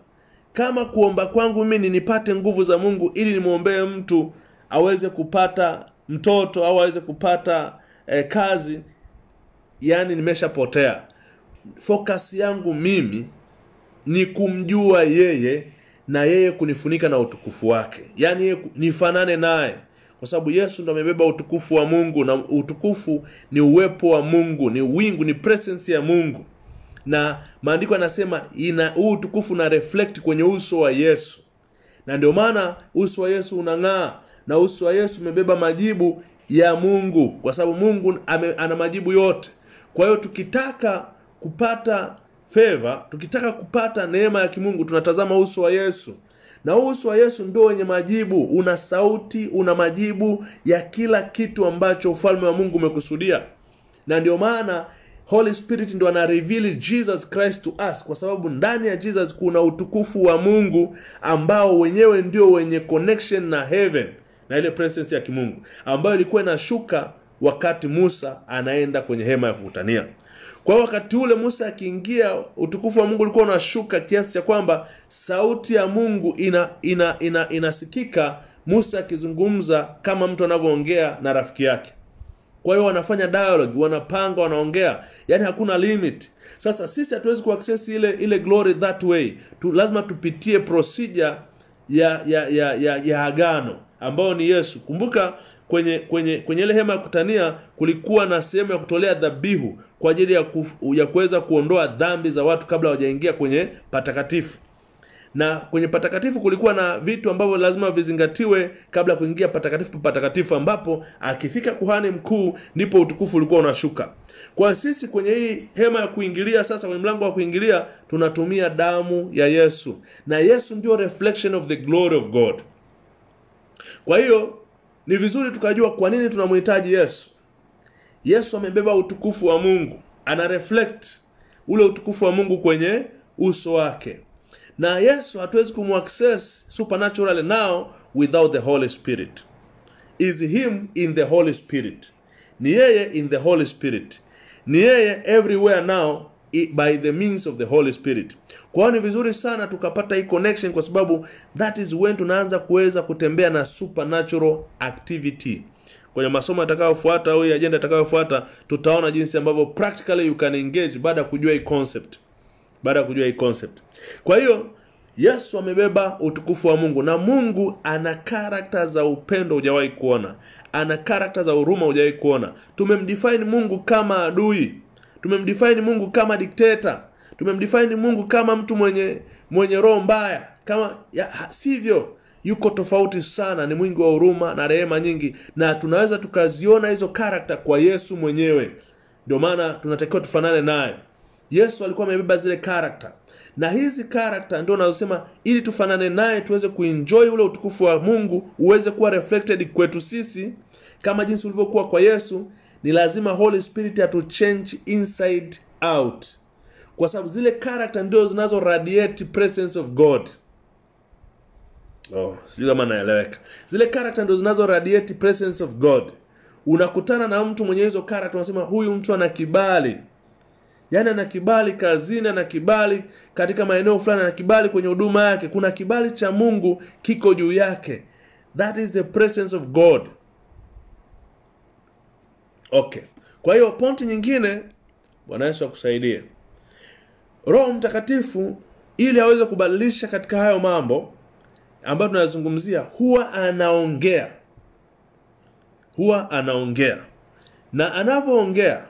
Kama kuomba kwangu mimi nipate nguvu za Mungu ili nimuombee mtu aweze kupata mtoto au aweze kupata kazi, yani nimeshapotea. Focus yangu mimi ni kumjua yeye na yeye kunifunika na utukufu wake. Yani nifanane naye, kwa sababu Yesu ndo amebeba utukufu wa Mungu, na utukufu ni uwepo wa Mungu, ni wingu, ni presence ya Mungu. Na maandiko yanasema huu utukufu na reflect kwenye uso wa Yesu. Na ndio maana uso wa Yesu unang'aa, na uso wa Yesu umebeba majibu ya Mungu, kwa sababu Mungu ana majibu yote. Kwa hiyo tukitaka kupata favor, tukitaka kupata neema ya kimungu, tunatazama uso wa Yesu. Na uso wa Yesu ndio wenye majibu, una sauti, una majibu ya kila kitu ambacho ufalme wa Mungu umekusudia. Na ndio maana Holy Spirit ndio ana reveal Jesus Christ to us, kwa sababu ndani ya Jesus kuna utukufu wa Mungu ambao wenyewe ndio wenye connection na heaven, na ile presence ya kimungu ambayo ilikuwa inashuka wakati Musa anaenda kwenye hema ya kukutania. Kwa wakati ule Musa akiingia, utukufu wa Mungu ulikuwa unashuka kiasi cha kwamba sauti ya Mungu inasikika, Musa akizungumza kama mtu anavyoongea na rafiki yake. Kwa hiyo wanafanya dialogue, wanapanga, wanaongea, yani hakuna limit. Sasa sisi hatuwezi kuaccess ile glory that way. Lazima tupitie procedure ya agano ambao ni Yesu. Kumbuka kwenye ile hema ya kutania kulikuwa na sehemu ya kutolea dhabihu kwa ajili ya kuweza kuondoa dhambi za watu kabla hawajaingia kwenye patakatifu. Na kwenye patakatifu kulikuwa na vitu ambavyo lazima vizingatiwe kabla kuingia patakatifu, ambapo akifika kuhani mkuu ndipo utukufu ulikuwa unashuka. Kwa sisi kwenye hii hema ya kuingilia, sasa kwenye mlango wa kuingilia tunatumia damu ya Yesu, na Yesu ndio reflection of the glory of God. Kwa hiyo ni vizuri tukajua kwa nini tunamhitaji Yesu. Yesu amebeba utukufu wa Mungu, ana reflect ule utukufu wa Mungu kwenye uso wake. Na Yesu hatuwezi kumaccess supernaturally now without the Holy Spirit. Is him in the Holy Spirit. Ni yeye in the Holy Spirit. Ni yeye everywhere now by the means of the Holy Spirit. Kwa hiyo ni vizuri sana tukapata hii connection, kwa sababu that is when tunaanza kuweza kutembea na supernatural activity. Kwenye masomo yatakayofuata au agenda itakayofuata tutaona jinsi ambavyo practically you can engage baada ya kujua hii concept. Kwa hiyo Yesu amebeba utukufu wa Mungu, na Mungu ana character za upendo hujawahi kuona. Ana character za huruma hujawahi kuona. Tumemdefine Mungu kama adui. Tumemdefine Mungu kama dictator. Tumemdefine Mungu kama mtu mwenye roho mbaya. Sivyo. Yuko tofauti sana, ni mwingi wa huruma na rehema nyingi, na tunaweza tukaziona hizo character kwa Yesu mwenyewe. Ndio maana tunatakiwa tufanane naye. Yesu alikuwa amebeba zile character. Na hizi character ndio nazosema ili tufanane naye tuweze kuenjoy ule utukufu wa Mungu uweze kuwa reflected kwetu sisi kama jinsi ulivyokuwa kwa Yesu. Ni lazima Holy Spirit atu change inside out, kwa sababu zile character ndio zinazo radiate presence of God. Sijui kama naeleweka. Zile character ndio zinazo radiate presence of God. Unakutana na mtu mwenye hizo character unasema huyu mtu ana kibali. Yaani ana kibali kazini, ana kibali katika maeneo fulani, ana kibali kwenye huduma yake. Kuna kibali cha Mungu kiko juu yake. That is the presence of God. Okay. Kwa hiyo pointi nyingine, Bwana Yesu akusaidie. Roho Mtakatifu ili aweze kubadilisha katika hayo mambo ambayo tunazungumzia, huwa anaongea. Na anavyoongea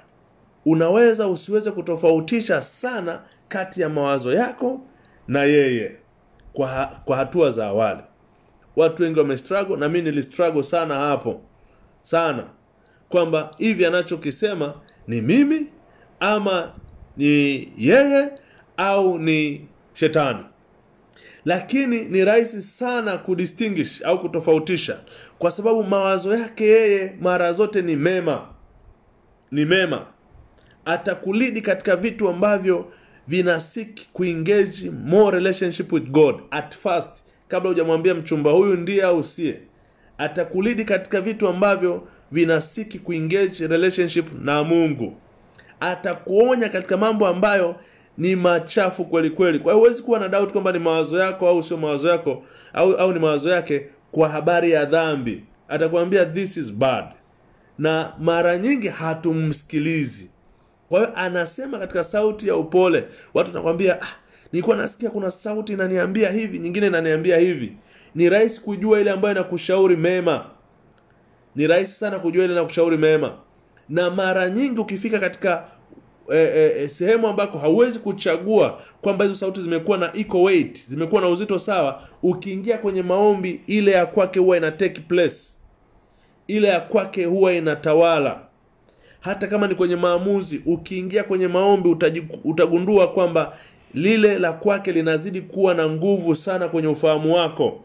unaweza usiweze kutofautisha sana kati ya mawazo yako na yeye kwa hatua za awali. Watu wengi wamestruggle, na mimi nilistruggle sana hapo. Sana. Kwamba hivi anachokisema ni mimi ama ni yeye au ni shetani. Lakini ni rahisi sana kudistinguish au kutofautisha, kwa sababu mawazo yake yeye mara zote ni mema. Atakulidi katika vitu ambavyo vinasik kuengage more relationship with God at first, kabla hujamwambia mchumba huyu ndiye au sie. Atakulidi katika vitu ambavyo vinasiki kuengage relationship na Mungu. Atakuonya katika mambo ambayo ni machafu kweli kweli. Kwa hiyo huwezi kuwa na doubt kwamba ni mawazo yako au sio mawazo yako au ni mawazo yake kwa habari ya dhambi. Atakwambia this is bad. Na mara nyingi hatumsikilizi. Kwa hiyo anasema katika sauti ya upole. Watu wanakuambia nilikuwa nasikia kuna sauti inaniambia hivi, nyingine inaniambia hivi. Ni rahisi kujua ile ambayo inakushauri mema. Ni rahisi sana kujua ile inakushauri mema. Na mara nyingi ukifika katika sehemu ambako hauwezi kuchagua kwamba hizo sauti zimekuwa na equal weight, zimekuwa na uzito sawa, ukiingia kwenye maombi ile ya kwake huwa ina take place. Ile ya kwake huwa inatawala. Hata kama ni kwenye maamuzi, ukiingia kwenye maombi utagundua kwamba lile la kwake linazidi kuwa na nguvu sana kwenye ufahamu wako.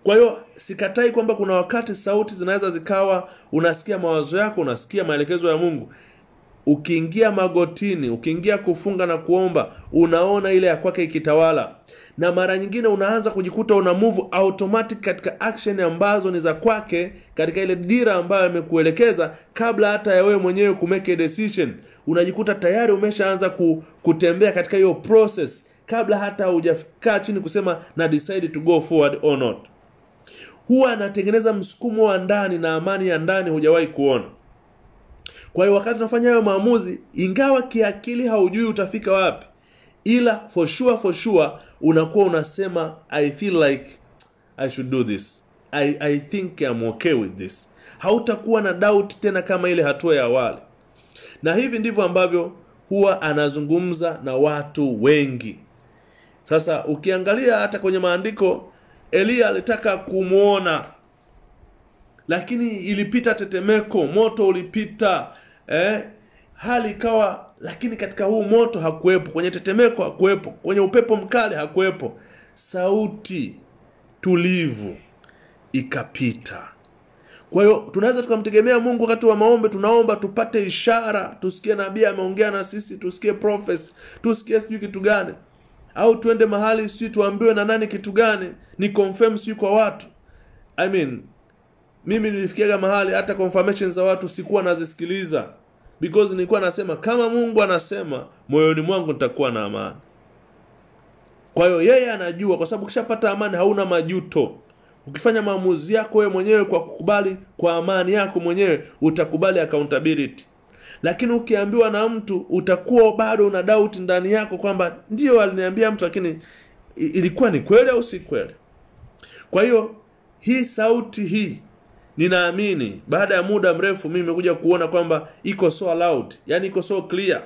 Kwa hiyo sikatai kwamba kuna wakati sauti zinaweza zikawa unasikia mawazo yako, unasikia maelekezo ya Mungu. Ukiingia magotini, ukiingia kufunga na kuomba, unaona ile ya kwake ikitawala. Na mara nyingine unaanza kujikuta una move automatic katika action ambazo ni za kwake, katika ile dira ambayo amekuelekeza, kabla hata ya wewe mwenyewe kumake a decision. Unajikuta tayari umeshaanza kutembea katika hiyo process kabla hata hujafika chini kusema na decide to go forward or not. Huwa anatengeneza msukumo wa ndani na amani ya ndani hujawahi kuona. Kwa hiyo wakati unafanya hayo maamuzi, ingawa kiakili haujui utafika wapi, ila for sure unakuwa unasema I feel like I should do this. I think I'm okay with this. Hautakuwa na doubt tena kama ile hatua ya awali. Na hivi ndivyo ambavyo huwa anazungumza na watu wengi. Sasa ukiangalia hata kwenye maandiko, Elia alitaka kumuona, lakini ilipita tetemeko, moto ulipita, hali ikawa, lakini katika huu moto hakuepo, kwenye tetemeko hakuepo, kwenye upepo mkali hakuepo. Sauti tulivu ikapita. Kwa hiyo tunaweza tukamtegemea Mungu wakati wa maombi. Tunaomba tupate ishara, tusikie nabii ameongea na sisi, tusikie prophecy, tusikie sijui kitu gani, au tuende mahali sijui tuambiwe na nani kitu gani, ni confirm sijui kwa watu. Mimi nilifikiaga mahali hata confirmation za watu sikuwa nazisikiliza, because nilikuwa nasema kama Mungu anasema, moyoni mwangu nitakuwa na amani. Kwa hiyo yeye anajua, kwa sababu ukishapata amani hauna majuto. Ukifanya maamuzi yako wewe mwenyewe kwa kukubali kwa amani yako mwenyewe, utakubali accountability. Lakini ukiambiwa na mtu, utakuwa bado una doubt ndani yako kwamba ndio aliniambia mtu, lakini ilikuwa ni kweli au si kweli. Kwa hiyo hii sauti hii, ninaamini baada ya muda mrefu mimi nimekuja kuona kwamba iko so loud, yani iko so clear.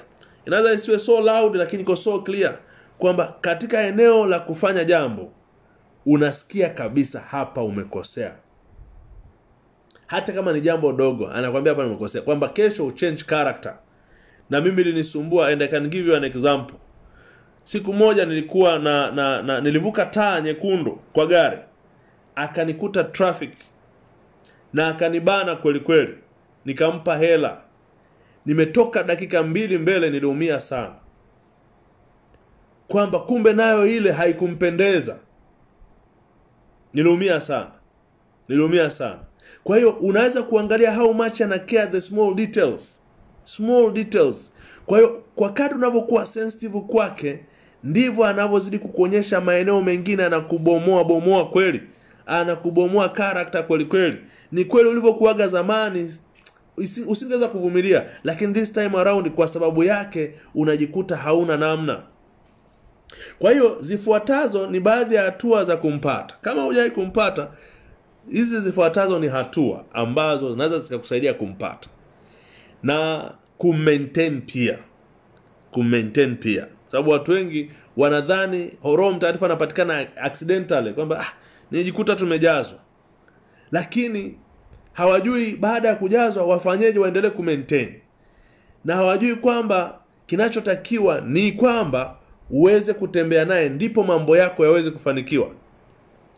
Inaweza isiwe so loud, lakini iko so clear kwamba katika eneo la kufanya jambo unasikia kabisa hapa umekosea. Hata kama ni jambo dogo, anakuambia hapa umekosea, kwamba kesho change character. Na mimi linisumbua, and I can give you an example. Siku moja nilikuwa nilivuka taa nyekundu kwa gari, akanikuta traffic na akanibana kweli kweli, nikampa hela. Nimetoka dakika 2 mbele, niliumia sana kwamba kumbe nayo ile haikumpendeza. Niliumia sana. Kwa hiyo unaweza kuangalia how much ana care the small details. Kwa hiyo kwa kadri unavyokuwa sensitive kwake, ndivyo anavyozidi kukuonyesha maeneo mengine, anakubomoa kweli, anakubomoa character kweli. Ni kweli ulivyokuaga zamani usingeweza kuvumilia, lakini this time around kwa sababu yake unajikuta hauna namna. Kwa hiyo zifuatazo ni baadhi ya hatua za kumpata. Kama hujai kumpata, hizi zifuatazo ni hatua ambazo zinaweza zikakusaidia kumpata. Na kumaintain pia. Sababu watu wengi wanadhani Roho Mtakatifu anapatikana accidentally, kwamba nijikuta tumejazwa. Lakini hawajui baada ya kujazwa wafanyeje waendelee kumaintain. Na hawajui kwamba kinachotakiwa ni kwamba uweze kutembea naye, ndipo mambo yako yaweze kufanikiwa.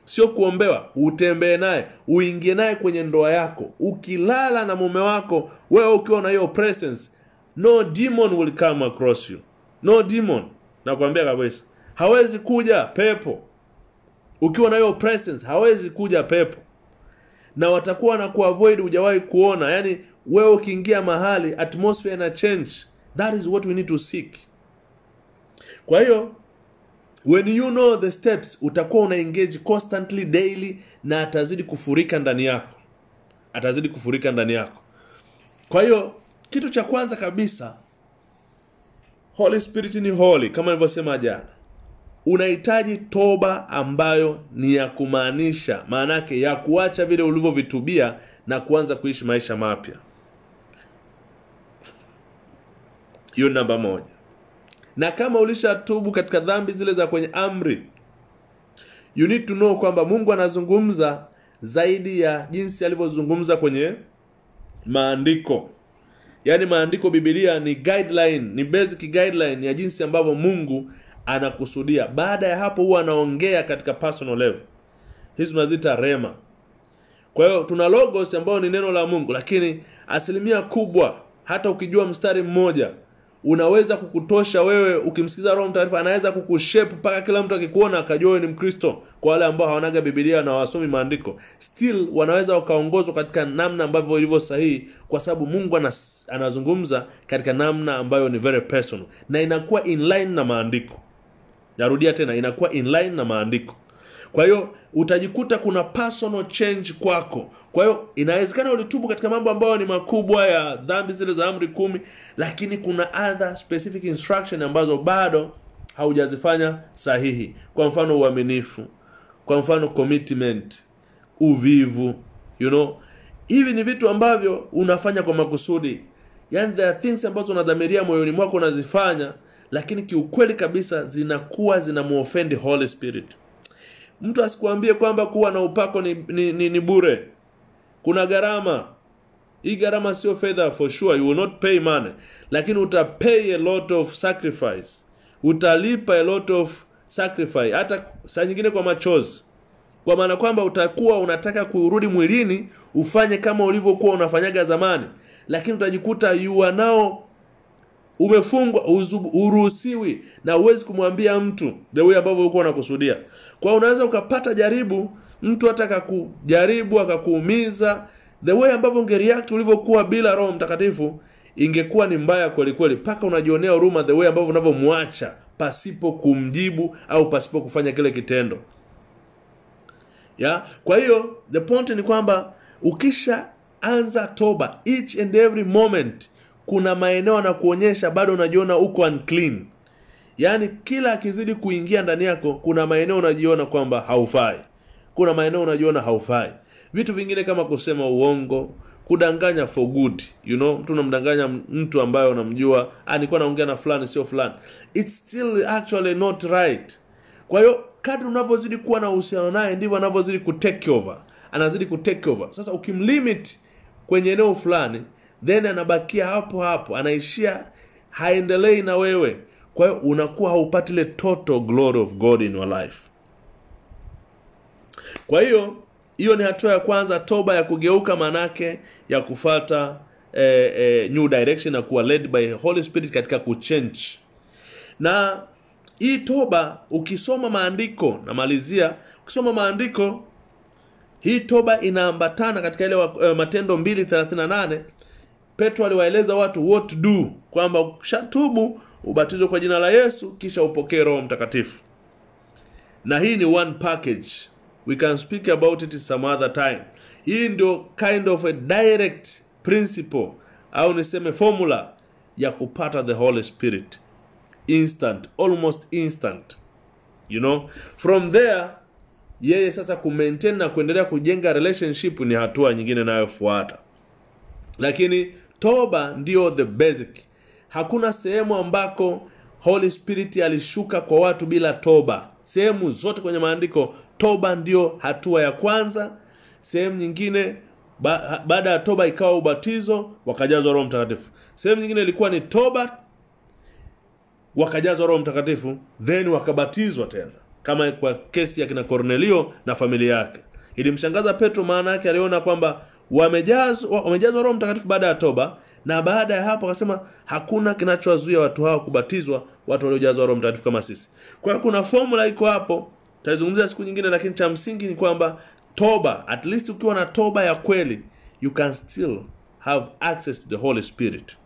Sio kuombewa, utembee naye, uingie naye kwenye ndoa yako. Ukilala na mume wako, wewe ukiwa na hiyo presence, no demon will come across you. No demon. Nakwambia kabisa, hawezi kuja pepo. Ukiwa na hiyo presence, hawezi kuja pepo. Na watakuwa na kuavoid hujawahi kuona. Yani wewe ukiingia mahali, atmosphere na change. That is what we need to seek. Kwa hiyo when you know the steps, utakuwa una engage constantly daily, na atazidi kufurika ndani yako. Kwa hiyo kitu cha kwanza kabisa, Holy Spirit ni holy kama nilivyosema jana. Unahitaji toba ambayo ni ya kumaanisha, maana yake ya kuacha vile ulivyovitubia na kuanza kuishi maisha mapya. Hiyo namba 1. Na kama ulishatubu katika dhambi zile za kwenye amri, you need to know kwamba Mungu anazungumza zaidi ya jinsi alivyozungumza kwenye maandiko. Yaani maandiko, Biblia ni guideline, ni basic guideline ya jinsi ambavyo Mungu anakusudia. Baada ya hapo huwa anaongea katika personal level. Hizi tunazita rema. Kwa hiyo tuna logos ambayo ni neno la Mungu, lakini asilimia kubwa, hata ukijua mstari mmoja, unaweza kukutosha wewe. Ukimsikiza Roho Mtakatifu anaweza kukushape mpaka kila mtu akikuona akajua wewe ni Mkristo. Kwa wale ambao hawanaga Biblia na hawasomi maandiko, still wanaweza wakaongozwa katika namna ambavyo ilivyo sahihi, kwa sababu Mungu anazungumza katika namna ambayo ni very personal na inakuwa in line na maandiko. Narudia tena, inakuwa in line na maandiko. Kwa hiyo utajikuta kuna personal change kwako. Kwa hiyo inawezekana ulitubu katika mambo ambayo ni makubwa ya dhambi zile za amri 10, lakini kuna other specific instruction ambazo bado haujazifanya sahihi. Kwa mfano uaminifu, kwa mfano commitment, uvivu, hivi ni vitu ambavyo unafanya kwa makusudi. Yani there are things ambazo unadhamiria moyoni mwako unazifanya, lakini kiukweli kabisa zinakuwa zinamuoffend Holy Spirit. Mtu asikuambie kwamba kuwa na upako ni bure. Kuna gharama. Hii gharama sio fedha for sure, you will not pay money, lakini utapay a lot of sacrifice. Utalipa a lot of sacrifice, hata saa nyingine kwa machozi. Kwa maana kwamba utakuwa unataka kurudi mwilini ufanye kama ulivyokuwa unafanyaga zamani, lakini utajikuta you are now umefungwa, uruhusiwi na uwezi kumwambia mtu the way ambavyo ulikuwa unakusudia. Kwa unaweza ukapata jaribu, mtu hata akakujaribu akakuumiza, the way ambavyo ungereact ulivyokuwa bila Roho Mtakatifu ingekuwa ni mbaya kweli kweli, paka unajionea huruma the way ambavyo unavyomwacha pasipo kumjibu au pasipo kufanya kile kitendo. Kwa hiyo the point ni kwamba ukisha anza toba, each and every moment kuna maeneo na kuonyesha bado unajiona uko unclean. Yaani kila akizidi kuingia ndani yako kuna maeneo unajiona kwamba haufai. Kuna maeneo unajiona haufai. Vitu vingine kama kusema uongo, kudanganya for good, mtu unamdanganya mtu ambaye unamjua, nilikuwa naongea na fulani sio fulani. It's still actually not right. Kwa hiyo kadri unavyozidi kuwa na uhusiano naye ndivyo anavyozidi kutake over. Anazidi kutake over. Sasa ukimlimit kwenye eneo fulani, then anabakia hapo hapo, anaishia haendelei na wewe. Kwa hiyo unakuwa haupati ile total glory of God in your life. Kwa hiyo ni hatua ya kwanza, toba ya kugeuka, manake ya kufuata new direction na kuwa led by Holy Spirit katika kuchange. Na hii toba ukisoma maandiko, namalizia, ukisoma maandiko, hii toba inaambatana katika ile Matendo 2:38. Petro aliwaeleza watu what to do, kwamba ukishatubu ubatizwe kwa jina la Yesu kisha upokee Roho Mtakatifu. Na hii ni one package. We can speak about it some other time. Hii ndio kind of a direct principle au niseme formula ya kupata the Holy Spirit. Instant, almost instant. From there yeye sasa kumaintain na kuendelea kujenga relationship ni hatua nyingine inayofuata. Lakini toba ndio the basic. Hakuna sehemu ambako Holy Spirit alishuka kwa watu bila toba. Sehemu zote kwenye maandiko toba ndio hatua ya kwanza. Sehemu nyingine baada ya toba ikawa ubatizo, wakajazwa Roho Mtakatifu. Sehemu nyingine ilikuwa ni toba, wakajazwa Roho Mtakatifu, then wakabatizwa tena. Kama kwa kesi ya kina Kornelio na familia yake. Ilimshangaza Petro, maana yake aliona kwamba wamejazwa Roho Mtakatifu baada ya toba, na baada ya hapo akasema hakuna kinachowazuia watu hao kubatizwa, watu waliojazwa Roho Mtakatifu kama sisi. Kwa hiyo kuna formula iko hapo, tutazungumzia siku nyingine, lakini cha msingi ni kwamba toba, at least ukiwa na toba ya kweli, you can still have access to the Holy Spirit.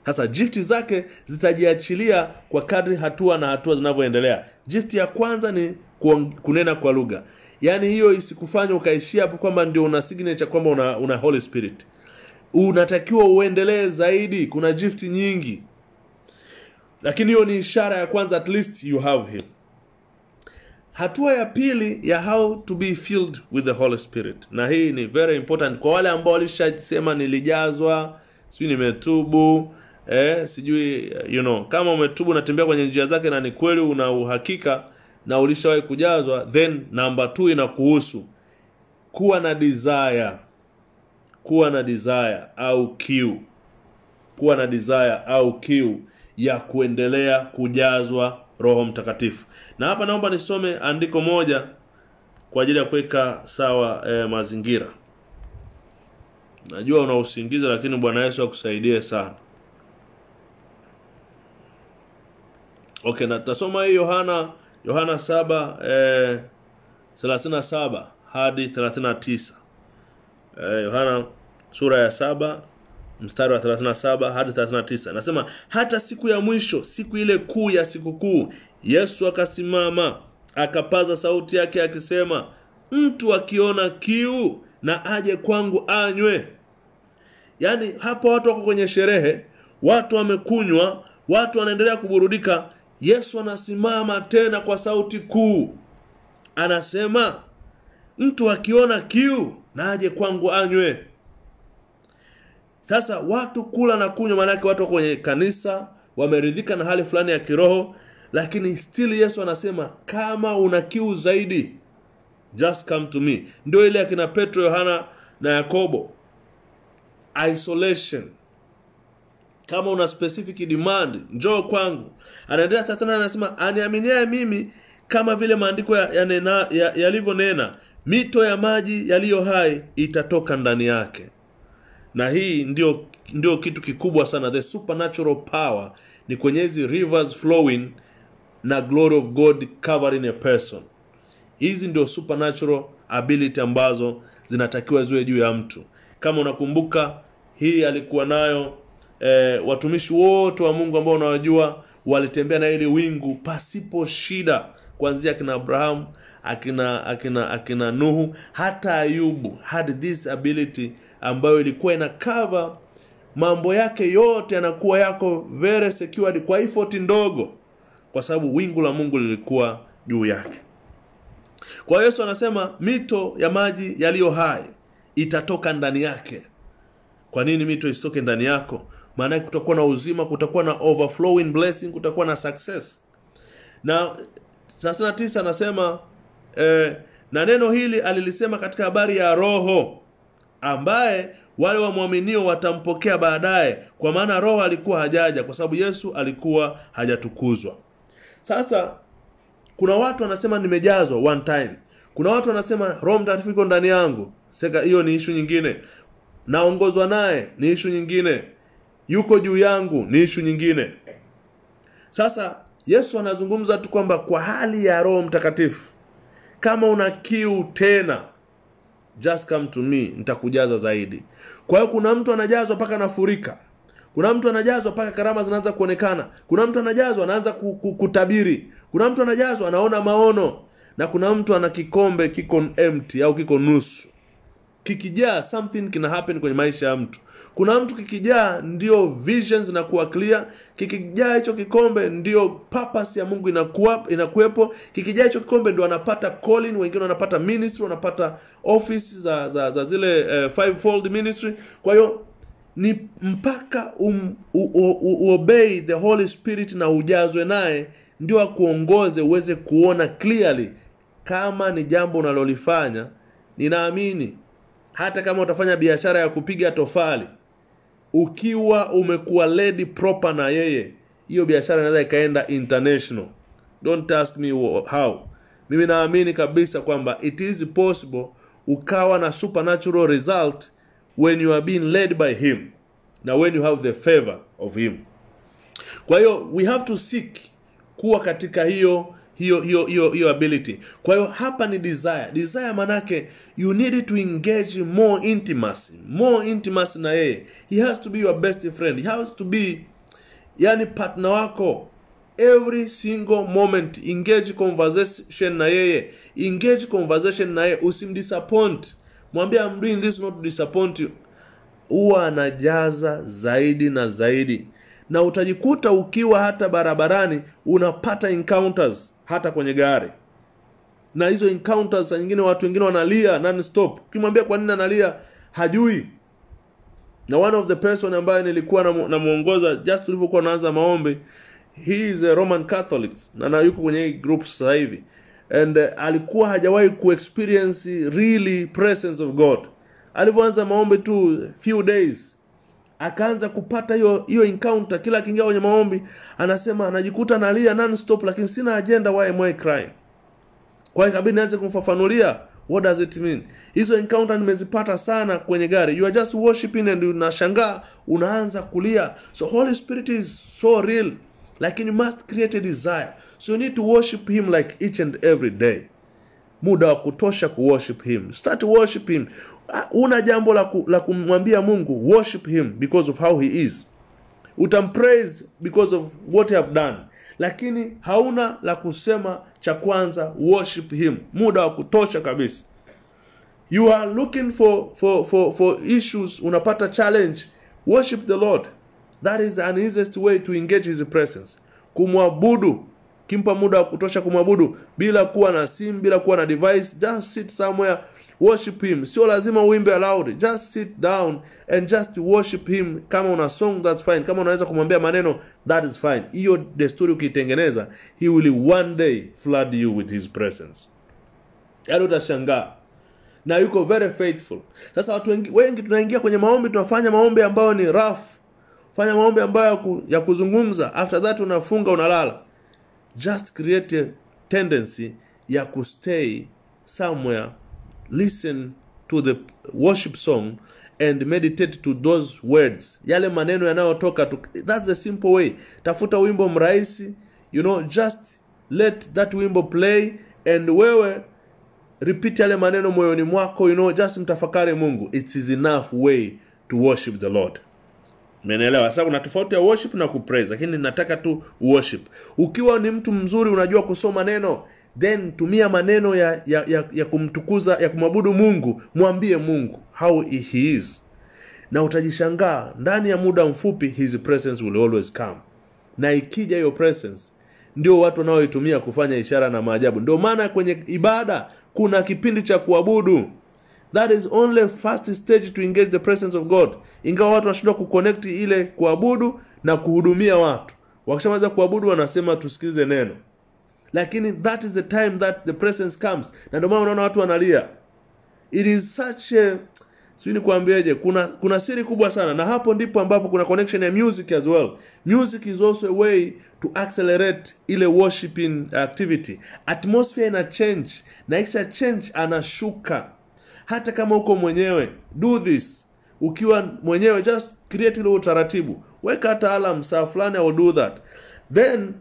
Sasa gift zake zitajiachilia kwa kadri hatua na hatua zinavyoendelea. Gift ya kwanza ni kunena kwa lugha. Yaani hiyo isikufanye ukaishia hapo kwamba ndio una signature kwamba una Holy Spirit. Unatakiwa uendelee zaidi, kuna gift nyingi. Lakini hiyo ni ishara ya kwanza, at least you have him. Hatua ya pili ya how to be filled with the Holy Spirit. Na hii ni very important kwa wale ambao walishasema nilijazwa, sijui nimetubu, sijui kama umetubu unatembea kwenye njia zake na ni kweli una uhakika na ulishawahi kujazwa, then number 2 inakuhusu kuwa na desire. Kuwa na desire au kiu. Kuwa na desire au kiu ya kuendelea kujazwa Roho Mtakatifu. Na hapa naomba nisome andiko moja kwa ajili ya kuweka sawa mazingira. Najua una usingizi, lakini Bwana Yesu akusaidie sana. Okay, na tutasoma hii Yohana 7:37 hadi 39. Yohana sura ya 7 mstari wa 37 hadi 39. Nasema hata siku ya mwisho, siku ile kuu ya sikukuu, Yesu akasimama, akapaza sauti yake akisema, mtu akiona kiu na aje kwangu anywe. Yaani hapo watu wako kwenye sherehe, watu wamekunywa, watu wanaendelea kuburudika. Yesu anasimama tena kwa sauti kuu. Anasema, mtu akiona kiu na aje kwangu anywe. Sasa watu kula na kunywa, maana yake watu kwenye kanisa wameridhika na hali fulani ya kiroho, lakini still Yesu anasema kama una kiu zaidi, just come to me. Ndio ile akina Petro, Yohana na Yakobo. Isolation. Kama una specific demand, njoo kwangu. Anaendelea tena anasema, aniaminie mimi kama vile maandiko yalivyonena, mito ya maji yaliyo hai itatoka ndani yake. Na hii ndio kitu kikubwa sana. The supernatural power ni kwenye hizi rivers flowing na glory of God covering a person. Hizi ndio supernatural ability ambazo zinatakiwa ziwe juu ya mtu. Kama unakumbuka, hii alikuwa nayo watumishi wote wa Mungu ambao unawajua walitembea na ile wingu pasipo shida, kuanzia akina Abraham, akina Nuhu, hata Ayubu had this ability ambayo ilikuwa ina cover mambo yake yote, yanakuwa yako very secured kwa effort ndogo, kwa sababu wingu la Mungu lilikuwa juu yake. Kwa Yesu anasema mito ya maji yaliyo hai itatoka ndani yake. Kwa nini mito isitoke ndani yako? Maana kutakuwa na uzima, kutakuwa na overflowing blessing, kutakuwa na success. Na 39 anasema na neno hili alilisema katika habari ya Roho, ambaye wale wamwaminio watampokea baadaye, kwa maana Roho alikuwa hajaja kwa sababu Yesu alikuwa hajatukuzwa. Sasa kuna watu wanasema nimejazwa one time. Kuna watu wanasema Roho Mtakatifu yuko ndani yangu. Sasa hiyo ni issue nyingine. Naongozwa naye ni issue nyingine. Yuko juu yangu ni issue nyingine. Sasa Yesu anazungumza tu kwamba kwa hali ya Roho Mtakatifu, kama una kiu tena, just come to me, nitakujaza zaidi. Kwa hiyo kuna mtu anajazwa paka anafurika. Kuna mtu anajazwa paka karama zinaanza kuonekana. Kuna mtu anajazwa anaanza kutabiri. Kuna mtu anajazwa anaona maono. Na kuna mtu ana kikombe kiko empty au kiko nusu. Kikijaa something kina happen kwenye maisha ya mtu. Kuna mtu kikijaa ndio visions zinakuwa clear. Kikijaa hicho kikombe ndio purpose ya Mungu inakuwepo. Kikijaa hicho kikombe ndio anapata calling, wengine wanapata ministry, wanapata office za zile fivefold ministry. Kwa hiyo ni mpaka obey the Holy Spirit na ujazwe naye ndio akuongoze uweze kuona clearly kama ni jambo unalolifanya. Ninaamini hata kama utafanya biashara ya kupiga tofali, ukiwa umekuwa led proper na yeye, hiyo biashara inaweza ikaenda international. Don't ask me how. Mimi naamini kabisa kwamba it is possible ukawa na supernatural result when you are being led by him, na when you have the favor of him. Kwa hiyo we have to seek kuwa katika hiyo ability. Kwa hiyo hapa ni desire manake you need to engage more intimacy na yeye. He has to be your best friend. He has to be yani partner wako every single moment. Engage conversation na yeye. Usimdisappoint. Mwambie I'm doing this not to disappoint you. Huwa anajaza zaidi na zaidi. Na utajikuta ukiwa hata barabarani unapata encounters hata kwenye gari. Na hizo encounters saa nyingine watu wengine wanalia non stop. Ukimwambia kwa nini analia hajui. Na one of the person ambaye nilikuwa na muongoza just tulivyokuwa naanza maombi, he is a Roman Catholic na yuko kwenye group sasa hivi, and alikuwa hajawahi kuexperience really presence of God. Alivyoanza maombi tu few days akaanza kupata hiyo encounter. Kila akiingia kwenye maombi anasema anajikuta analia non stop, lakini sina agenda, why am I crying? Kwa hiyo kabidi nianze kumfafanulia what does it mean. Hizo encounter nimezipata sana kwenye gari. You are just worshiping and unashangaa unaanza kulia. So Holy Spirit is so real, lakini you must create a desire. So you need to worship him like each and every day. Muda wa kutosha kuworship him. Start to worship him. Una jambo la kumwambia Mungu, worship him because of how he is. Utampraise because of what you have done. Lakini hauna la kusema cha kwanza, worship him. Muda wa kutosha kabisa. You are looking for issues, unapata challenge, worship the Lord. That is the easiest way to engage his presence. Kumwabudu, kimpa muda wa kutosha kumwabudu bila kuwa na simu, bila kuwa na device. Just sit somewhere, worship him. Sio lazima uimbe aloud. Just sit down and just worship him. Kama una song, that's fine. Kama unaweza kumwambia maneno, that is fine. Hiyo desturi ukitengeneza, he will one day flood you with his presence. Yaani utashangaa. Na yuko very faithful. Sasa watu wengi tunaingia kwenye maombi, tunafanya maombi ambayo ni rough. Fanya maombi ambayo ya kuzungumza. After that unafunga, unalala. Just create a tendency ya kustay somewhere, listen to the worship song and meditate to those words. Yale maneno yanayotoka tu. That's the simple way. Tafuta wimbo mrahisi, just let that wimbo play and wewe repeat yale maneno moyoni mwako, just mtafakari Mungu. It is enough way to worship the Lord. Umeelewa? Sasa kuna tofauti ya worship na kupraise, lakini nataka tu worship. Ukiwa ni mtu mzuri unajua kusoma neno, then tumia maneno ya kumtukuza, ya kumwabudu Mungu, mwambie Mungu how he is. Na utajishangaa ndani ya muda mfupi his presence will always come. Na ikija hiyo presence ndio watu wanaoitumia kufanya ishara na maajabu. Ndio maana kwenye ibada kuna kipindi cha kuabudu. That is only first stage to engage the presence of God. Ingawa watu wanashindwa kuconnect ile kuabudu na kuhudumia watu. Wakishamaliza kuabudu wanasema tusikilize neno. Lakini that is the time that the presence comes. Na ndio maana unaona watu wanalia. It is such a sijui kuambieje, kuna siri kubwa sana, na hapo ndipo ambapo kuna connection ya music as well. Music is also a way to accelerate ile worshiping activity. Atmosphere ina change, na ikisha change anashuka. Hata kama uko mwenyewe, do this. Ukiwa mwenyewe, just create ile utaratibu. Weka hata alarm saa fulani, I will do that. Then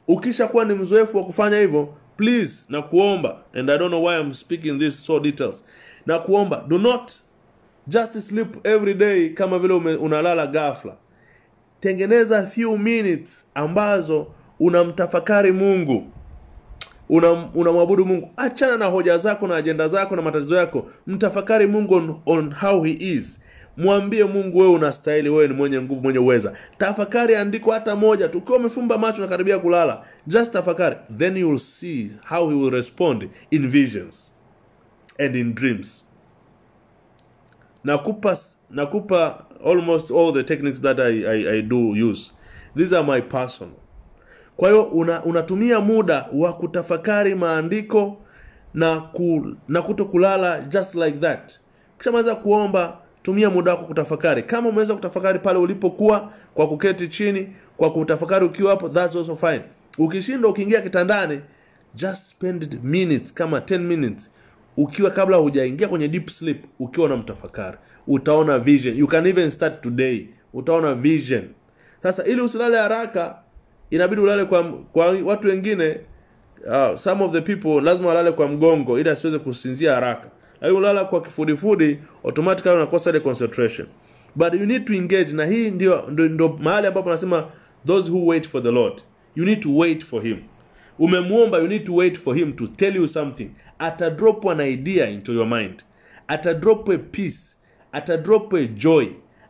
ukisha kuwa ni mzoefu wa kufanya hivyo, please na kuomba, and I don't know why I'm speaking this so details. Na kuomba, do not just sleep every day kama vile unalala ghafla. Tengeneza few minutes ambazo unamtafakari Mungu. Unamwabudu Mungu. Achana na hoja zako na agenda zako na matatizo yako. Mtafakari Mungu on how he is. Mwambie Mungu wewe unastahili, wewe ni mwenye nguvu, mwenye uweza. Tafakari andiko hata moja tu. Ukiwa umefumba macho na karibia kulala, just tafakari. Then you will see how he will respond in visions and in dreams. Nakupa almost all the techniques that I do use. These are my personal. Kwa hiyo unatumia muda wa kutafakari maandiko na kutokulala just like that. Ukishamaliza kuomba, tumia muda wako kutafakari. Kama umeweza kutafakari pale ulipokuwa kwa kuketi chini, kwa kutafakari ukiwa hapo, that's also fine. Ukishindwa ukiingia kitandani, just spend minutes, kama 10 minutes, ukiwa kabla hujaingia kwenye deep sleep, ukiwa unamtafakari. Utaona vision. You can even start today. Utaona vision. Sasa ili usilale haraka, inabidi ulale kwa watu wengine. Some of the people lazima walale kwa mgongo ili asiweze kusinzia haraka. Lakini ulala kwa kifudifudi, automatically unakosa ile concentration. But you need to engage, na hii ndio mahali ambapo nasema those who wait for the Lord. You need to wait for him. Umemuomba, you need to wait for him to tell you something. Ata drop an idea into your mind. Ata drop a peace. Ata drop a joy.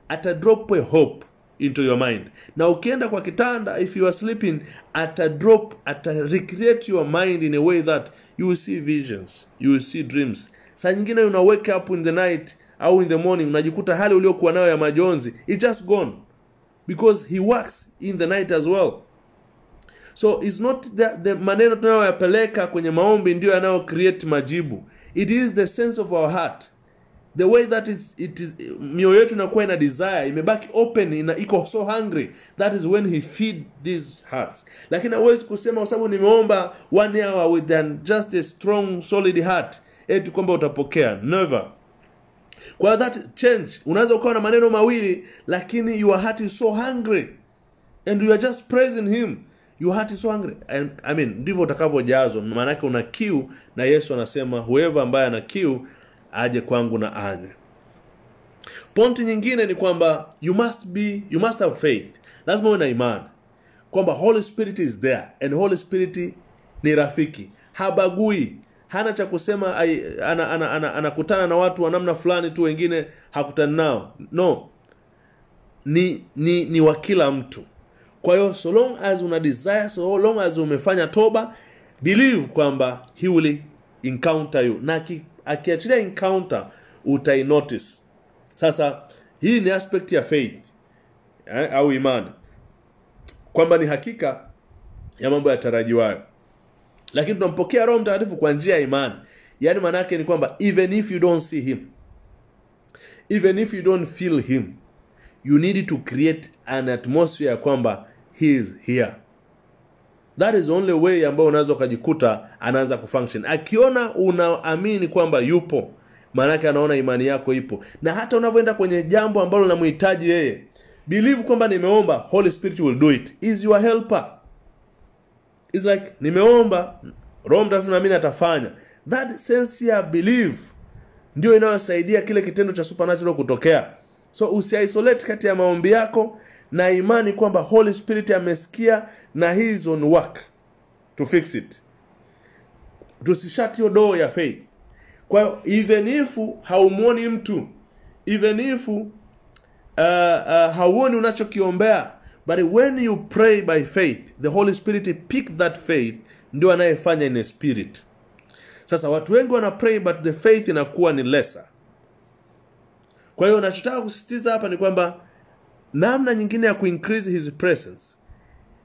Ata drop a hope into your mind. Na ukienda kwa kitanda, if you are sleeping, ata recreate your mind in a way that you will see visions, you will see dreams. Saa nyingine una wake up in the night au in the morning, unajikuta hali uliokuwa nayo ya majonzi, it's just gone. Because he works in the night as well. So it's not the maneno tunayoyapeleka kwenye maombi ndio yanayo create majibu. It is the sense of our heart. The way that it is mioyo yetu inakuwa ina desire, imebaki open, iko so hungry, that is when he feed these hearts. Lakini hawezi kusema kwa sababu nimeomba 1 hour with just a strong solid heart, eti kwamba utapokea. Never. Kwa that change, unaweza ukawa na maneno mawili lakini your heart is so hungry and you are just praising him. Your heart is so hungry. I mean, ndivyo utakavyojazwa. Maana yake una kiu, na Yesu anasema whoever ambaye ana kiu aje kwangu na anywe. Point nyingine ni kwamba you must have faith. Lazima uwe na imani kwamba Holy Spirit is there, and Holy Spirit ni rafiki. Habagui. Hana cha kusema anakutana na watu wa namna fulani tu, wengine hakutani nao. No. Ni wa kila mtu. Kwa hiyo so long as una desire, so long as umefanya toba, believe kwamba he will encounter you. Na akiachilia encounter, utai notice. Sasa hii ni aspect ya faith au imani, kwamba ni hakika ya mambo yatarajiwayo. Lakini tunampokea Roho Mtakatifu kwa njia ya imani. Yaani maana yake ni kwamba even if you don't see him, even if you don't feel him, you need to create an atmosphere kwamba he is here. That is the only way ambao unaweza kujikuta anaanza kufunction. Akiona unaamini kwamba yupo, maana yake anaona imani yako ipo. Na hata unavyoenda kwenye jambo ambalo unamhitaji yeye, believe kwamba nimeomba, Holy Spirit will do it. Is your helper. It's like nimeomba, Roho Mtakatifu na mimi atafanya. That sincere belief ndio inayosaidia kile kitendo cha supernatural kutokea. So usi-isolate kati ya maombi yako na imani kwamba Holy Spirit amesikia na he is on work to fix it. Tusishut your door ya faith. Kwa hiyo even if haumuoni mtu, even if hauoni unachokiombea, but when you pray by faith, the Holy Spirit pick that faith, ndio anayefanya in a spirit. Sasa watu wengi wana pray but the faith inakuwa ni lesser. Kwa hiyo nachotaka kusisitiza hapa ni kwamba namna nyingine ya kuincrease his presence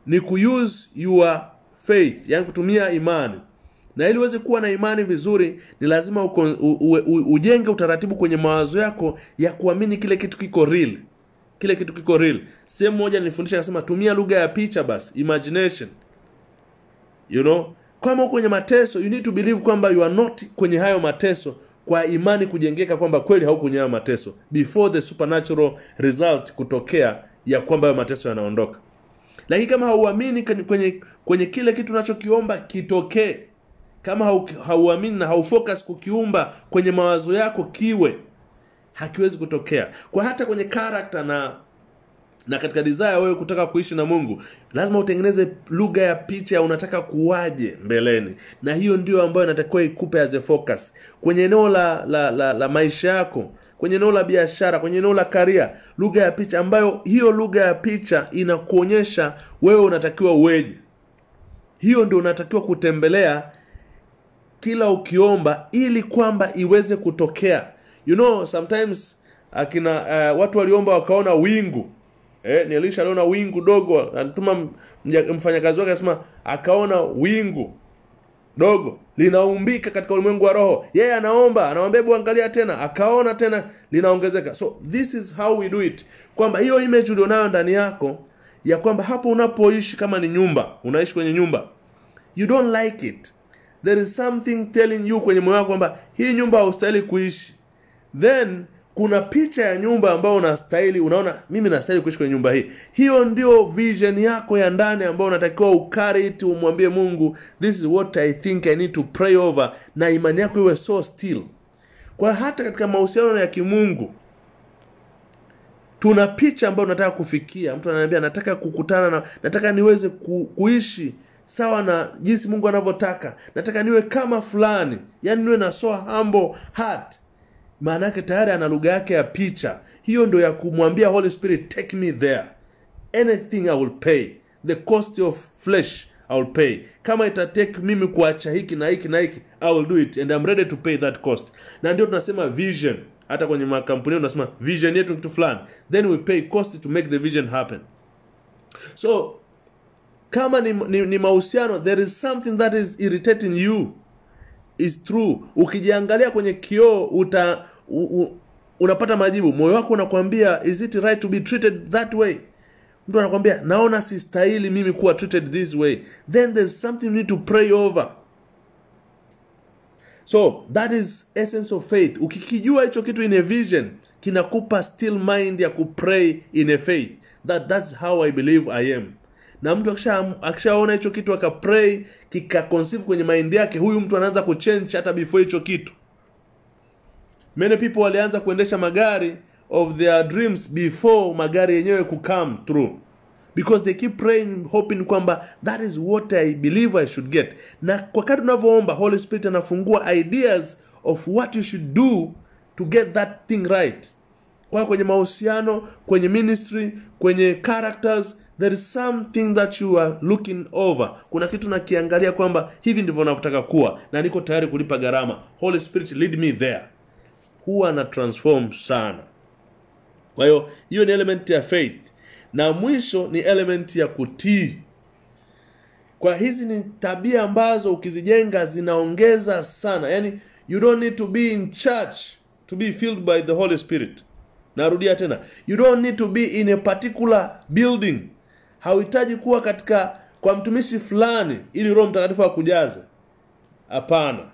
ni kuuse your faith, yani kutumia imani. Na ili uweze kuwa na imani vizuri, ni lazima ujenge utaratibu kwenye mawazo yako ya kuamini kile kitu kiko real. Kile kitu kiko real. Sehemu moja nilifundisha akasema tumia lugha ya picha basi, imagination. You know, kama uko kwenye mateso, you need to believe kwamba you are not kwenye hayo mateso, kwa imani kujengeka kwamba kweli hauko kwenye hayo mateso before the supernatural result kutokea ya kwamba hayo mateso yanaondoka. Lakini kama hauamini kwenye kile kitu unachokiomba kitokee, kama hauamini na haufocus kukiumba kwenye mawazo yako kiwe, hakiwezi kutokea. Kwa hata kwenye character na katika desire wewe kutaka kuishi na Mungu, lazima utengeneze lugha ya picha unataka kuwaje mbeleni. Na hiyo ndio ambayo inatakiwa ikupe as a focus kwenye eneo la maisha yako, kwenye eneo la biashara, kwenye eneo la career. Lugha ya picha ambayo hiyo lugha ya picha inakuonyesha wewe unatakiwa uweje. Hiyo ndio unatakiwa kutembelea kila ukiomba ili kwamba iweze kutokea. You know, sometimes watu waliomba wakaona wingu. Ni Elisha aliona wingu dogo, anatuma mfanyakazi wake akasema akaona wingu dogo linaumbika katika ulimwengu wa roho. Yeye anamwambia hebu angalia tena, akaona tena linaongezeka. So this is how we do it. Kwamba hiyo image ulionayo ndani yako ya kwamba hapo unapoishi, kama ni nyumba, unaishi kwenye nyumba, you don't like it. There is something telling you kwenye moyo wako kwamba hii nyumba haustahili kuishi. Then kuna picha ya nyumba ambayo unastahili, unaona mimi nastahili kuishi kwenye nyumba hii. Hiyo ndio vision yako ya ndani ambayo unatakiwa ucarry it, umwambie Mungu, this is what I think I need to pray over, na imani yako iwe so still. Kwa hata katika mahusiano ya kimungu tuna picha ambayo unataka kufikia. Mtu ananiambia nataka kukutana nataka niweze kuishi sawa na jinsi Mungu anavyotaka. Nataka niwe kama fulani. Yani niwe na so humble heart. Maana yake tayari ana lugha yake ya picha. Hiyo ndio ya kumwambia Holy Spirit, take me there. Anything I will pay. The cost of flesh I will pay. Kama itatake mimi kuacha hiki na hiki na hiki, I will do it and I'm ready to pay that cost. Na ndio tunasema vision. Hata kwenye makampuni tunasema vision yetu ni kitu fulani. Then we pay cost to make the vision happen. So kama ni mahusiano, there is something that is irritating you. Is true. Ukijiangalia kwenye kioo unapata majibu. Moyo wako unakuambia, is it right to be treated that way? Mtu anakuambia naona si stahili mimi kuwa treated this way. Then there's something you need to pray over. So that is essence of faith. Ukikijua hicho kitu in a vision, kinakupa still mind ya kupray in a faith. That's how I believe I am. Na mtu akishaona hicho kitu akapray, kikaconceive kwenye mind yake, huyu mtu anaanza kuchange hata before hicho kitu. Many people walianza kuendesha magari of their dreams before magari yenyewe come through, because they keep praying, hoping kwamba that is what I believe I should get. Na kwa kadri unavyoomba, Holy Spirit anafungua ideas of what you should do to get that thing right. Kwa kwenye mahusiano, kwenye ministry, kwenye characters, there is something that you are looking over. Kuna kitu nakiangalia kwamba hivi ndivyo ninavyotaka kuwa na niko tayari kulipa gharama. Holy Spirit, lead me there. Huwa na transform sana. Kwa hiyo ni element ya faith. Na mwisho ni element ya kutii. Kwa hizi ni tabia ambazo ukizijenga zinaongeza sana. Yani you don't need to be in church to be filled by the Holy Spirit. Narudia tena. You don't need to be in a particular building. Hauhitaji kuwa kwa mtumishi fulani ili Roho Mtakatifu akujaze. Hapana.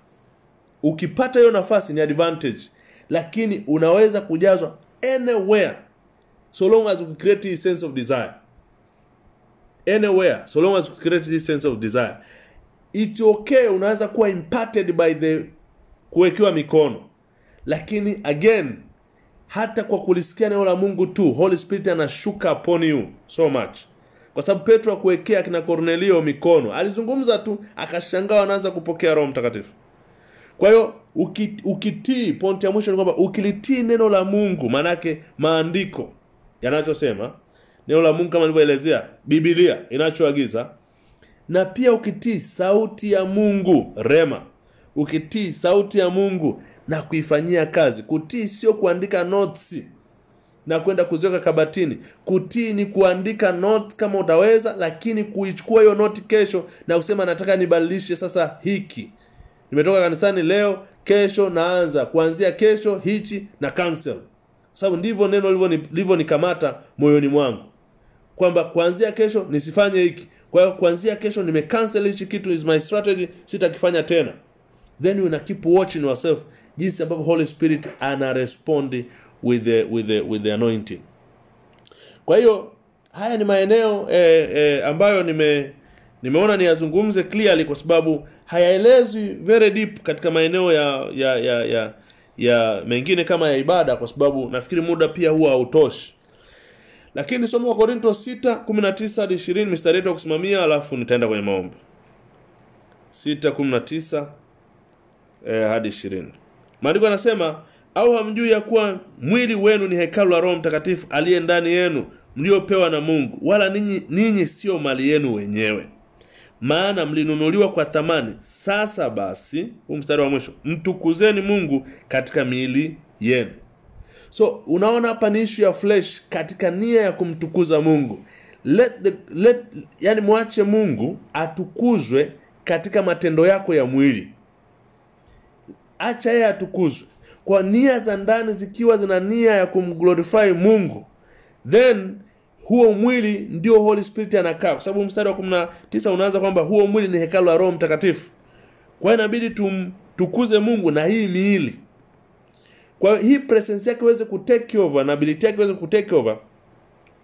Ukipata hiyo nafasi ni advantage. Lakini unaweza kujazwa anywhere, so long as you create a sense of desire. Anywhere, so long as you create this sense of desire. It's okay, unaweza kuwa impacted by the kuwekewa mikono. Lakini again, hata kwa kulisikia neno la Mungu tu Holy Spirit anashuka upon you so much. Kwa sababu Petro akuwekea kina Kornelio mikono, alizungumza tu akashangaa anaanza kupokea Roho Mtakatifu. Kwa hiyo ukitii, pointi ya mwisho ni kwamba ukilitii neno la Mungu, manake maandiko yanachosema, neno la Mungu kama nilivyoelezea, Biblia inachoagiza, na pia ukitii sauti ya Mungu, rema, ukitii sauti ya Mungu na kuifanyia kazi. Kutii sio kuandika notes na kwenda kuziweka kabatini. Kutii ni kuandika note kama utaweza, lakini kuichukua hiyo note kesho na kusema nataka nibadilishe sasa hiki. Nimetoka kanisani leo, kesho naanza kuanzia kesho hichi na cancel. Kwa sababu ndivyo neno lilivyo nikamata moyoni mwangu. Kwamba kuanzia kesho nisifanye hiki. Kwa hiyo kuanzia kesho nimecancel hichi kitu, is my strategy, sitakifanya tena. Then you keep watching yourself jinsi ambavyo Holy Spirit ana respond with the anointing. Kwa hiyo haya ni maeneo ambayo nimeona niyazungumze clearly, kwa sababu hayaelezwi very deep katika maeneo ya mengine kama ya ibada, kwa sababu nafikiri muda pia huwa hautoshi. Lakini somo wa Korinto 6:19 hadi 20 mstari wetu kusimamia, alafu nitaenda kwenye maombi. 6:19 hadi 20. Maandiko yanasema, au hamjui ya kuwa mwili wenu ni hekalu la Roho Mtakatifu aliye ndani yenu, mliopewa na Mungu, wala ninyi sio mali yenu wenyewe, maana mlinunuliwa kwa thamani. Sasa basi, mstari wa mwisho, mtukuzeni Mungu katika miili yenu. So unaona hapa ni issue ya flesh katika nia ya kumtukuza Mungu. Yani muache Mungu atukuzwe katika matendo yako ya mwili. Acha yeye atukuzwe. Kwa nia za ndani zikiwa zina nia ya kumglorify Mungu, then huo mwili ndio Holy Spirit anakaa. Kwa sababu mstari wa 19 unaanza kwamba huo mwili ni hekalu la Roho Mtakatifu. Kwa hiyo inabidi tumtukuze Mungu na hii miili. Kwa hii presence yake iweze kutake over na ability yake iweze kutake over,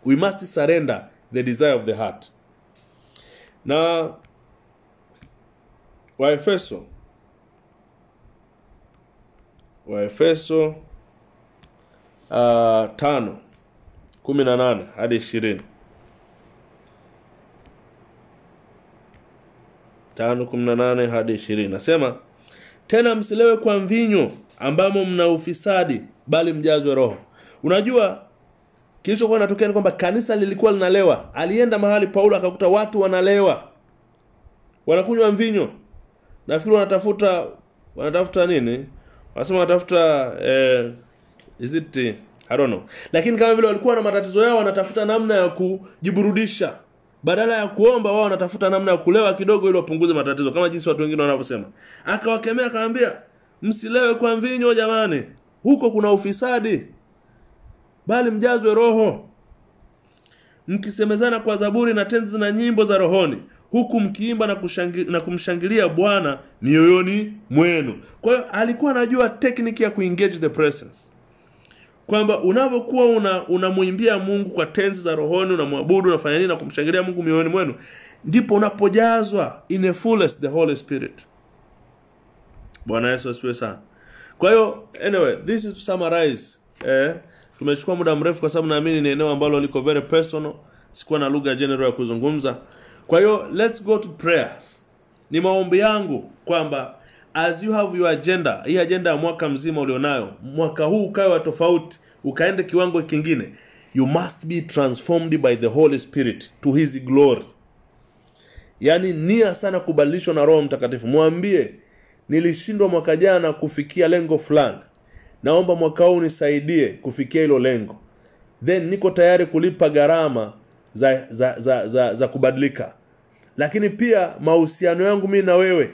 we must surrender the desire of the heart. Na Waefeso 5:18 hadi 20. 5:18 hadi 20 nasema, tena msilewe kwa mvinyo ambamo mna ufisadi, bali mjazwe Roho. Unajua kilichokuwa kinatokea ni kwamba kanisa lilikuwa linalewa. Alienda mahali Paulo akakuta watu wanalewa, wanakunywa mvinyo. Nafikiri wanatafuta nini? Wanasema wanatafuta is it I don't know. Lakini kama vile walikuwa na matatizo yao, wanatafuta namna ya kujiburudisha. Badala ya kuomba, wao wanatafuta namna ya kulewa kidogo ili wapunguze matatizo, kama jinsi watu wengine wanavyosema. Akawakemea akamwambia, msilewe kwa mvinyo jamani, huko kuna ufisadi, bali mjazwe Roho, mkisemezana kwa zaburi na tenzi na nyimbo za rohoni, huku mkiimba na kumshangilia Bwana mioyoni mwenu. Kwa hiyo alikuwa anajua technique ya kuengage the presence, kwamba unapokuwa unamuimbia Mungu kwa tenzi za rohoni, unamwabudu, unafanya nini na kumshangilia Mungu mioyoni mwenu, ndipo unapojazwa in a fullness the Holy Spirit. Bwana Yesu asifiwe sana. Kwa hiyo anyway, this is to summarize. Tumechukua muda mrefu kwa sababu naamini ni eneo ambalo liko very personal, sikuwa na lugha general ya kuzungumza. Kwa hiyo let's go to prayer. Ni maombi yangu kwamba as you have your agenda, hii agenda ya mwaka mzima ulionayo, mwaka huu ukawa tofauti, ukaende kiwango kingine, you must be transformed by the Holy Spirit to his glory. Yani nia sana kubadilishwa na Roho Mtakatifu. Mwambie, nilishindwa mwaka jana kufikia lengo fulani, naomba mwaka huu nisaidie kufikia hilo lengo. Then niko tayari kulipa gharama za kubadilika. Lakini pia mahusiano yangu mimi na wewe,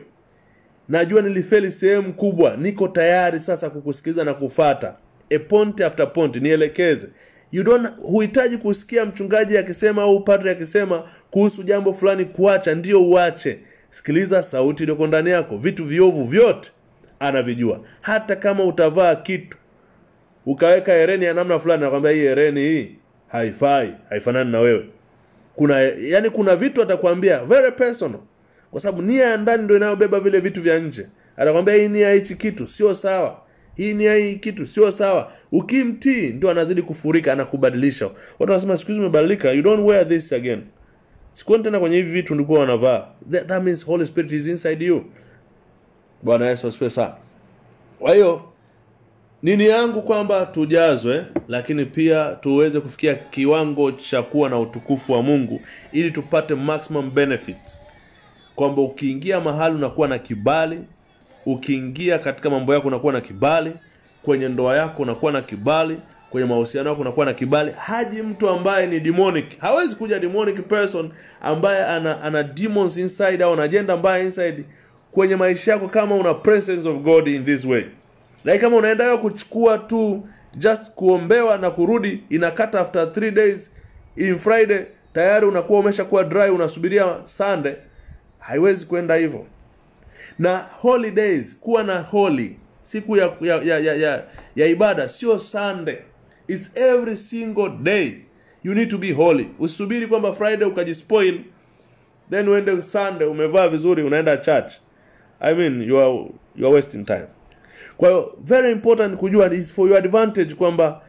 najua nilifeli sehemu kubwa, niko tayari sasa kukusikiliza na kufuata. A point after point nielekeze. Huhitaji kusikia mchungaji akisema au padri akisema kuhusu jambo fulani kuacha ndio uache. Sikiliza sauti iliyoko ndani yako. Vitu viovu vyote anavijua. Hata kama utavaa kitu ukaweka hereni ya namna fulani, nakwambia hii hereni hii haifanani na wewe. Kuna vitu atakwambia very personal, kwa sababu nia ya ndani ndio inayobeba vile vitu vya nje. Atakwambia hii nia hichi kitu sio sawa. hii kitu sio sawa. Ukimtii ndio anazidi kufurika, anakubadilisha. Watu wanasema siku hizi umebadilika, you don't wear this again. Sikuoni tena kwenye hivi vitu ndiko wanavaa. That means Holy Spirit is inside you. Bwana Yesu asifiwe sana. Kwa hiyo nini yangu kwamba tujazwe, lakini pia tuweze kufikia kiwango cha kuwa na utukufu wa Mungu ili tupate maximum benefits. Kwamba ukiingia mahali unakuwa na kibali, ukiingia katika mambo yako unakuwa na kibali, kwenye ndoa yako unakuwa na kibali, kwenye mahusiano yako unakuwa na kibali. Haji mtu ambaye ni demonic. Hawezi kuja demonic person ambaye ana demons inside au ana agenda mbaya inside kwenye maisha yako kama una presence of God in this way. Like kama unaenda kuchukua tu just kuombewa na kurudi, inakata after 3 days, in Friday tayari unakuwa umeshakuwa dry, unasubiria Sunday. Haiwezi kwenda hivyo. Na holidays, kuwa na holy, siku ya ibada sio Sunday. It's every single day. You need to be holy. Usubiri kwamba Friday ukajispoil, then uende Sunday umevaa vizuri unaenda church. I mean you are wasting time. Kwa hiyo very important kujua is for your advantage kwamba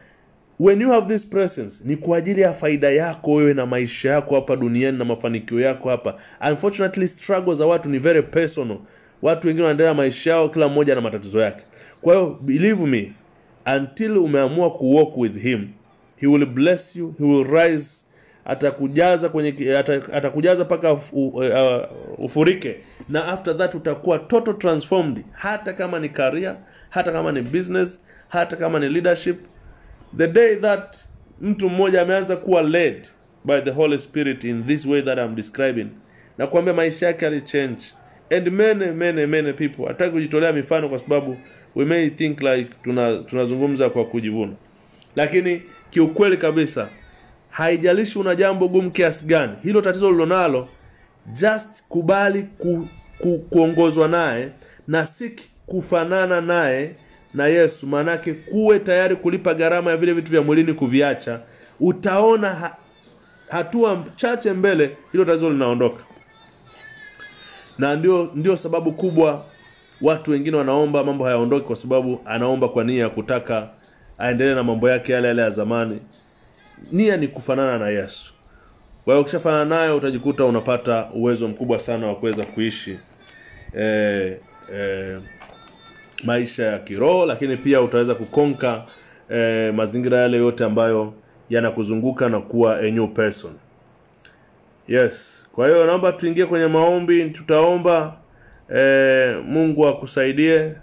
when you have this presence ni kwa ajili ya faida yako wewe na maisha yako hapa duniani na mafanikio yako hapa. Unfortunately struggles za watu ni very personal. Watu wengine wanaendelea maisha yao kila mmoja na matatizo yake. Kwa hiyo believe me, until umeamua ku walk with him, he will bless you, he will rise, atakujaza paka ufurike, na after that utakuwa total transformed, hata kama ni career, hata kama ni business, hata kama ni leadership. The day that mtu mmoja ameanza kuwa led by the Holy Spirit in this way that I'm describing, na kuambia maisha yake ali change. And many people, hataki kujitolea mifano kwa sababu we may think like tunazungumza kwa kujivuna. Lakini kiukweli kabisa, haijalishi una jambo gumu kiasi gani, hilo tatizo lilonalo, just kubali kuongozwa naye na siki kufanana naye na Yesu. Manake kuwe tayari kulipa gharama ya vile vitu vya mwilini kuviacha. Utaona hatua chache mbele hilo tatizo linaondoka. Na ndio sababu kubwa watu wengine wanaomba mambo hayaondoki, kwa sababu anaomba kwa nia ya kutaka aendelee na mambo yake yale ya zamani. Nia ni kufanana na Yesu. Kwa hiyo ukishafanana naye utajikuta unapata uwezo mkubwa sana wa kuweza kuishi maisha ya kiroho, lakini pia utaweza kukonka mazingira yale yote ambayo yanakuzunguka na kuwa a new person. Yes. Kwa hiyo naomba tuingie kwenye maombi. Tutaomba Mungu akusaidie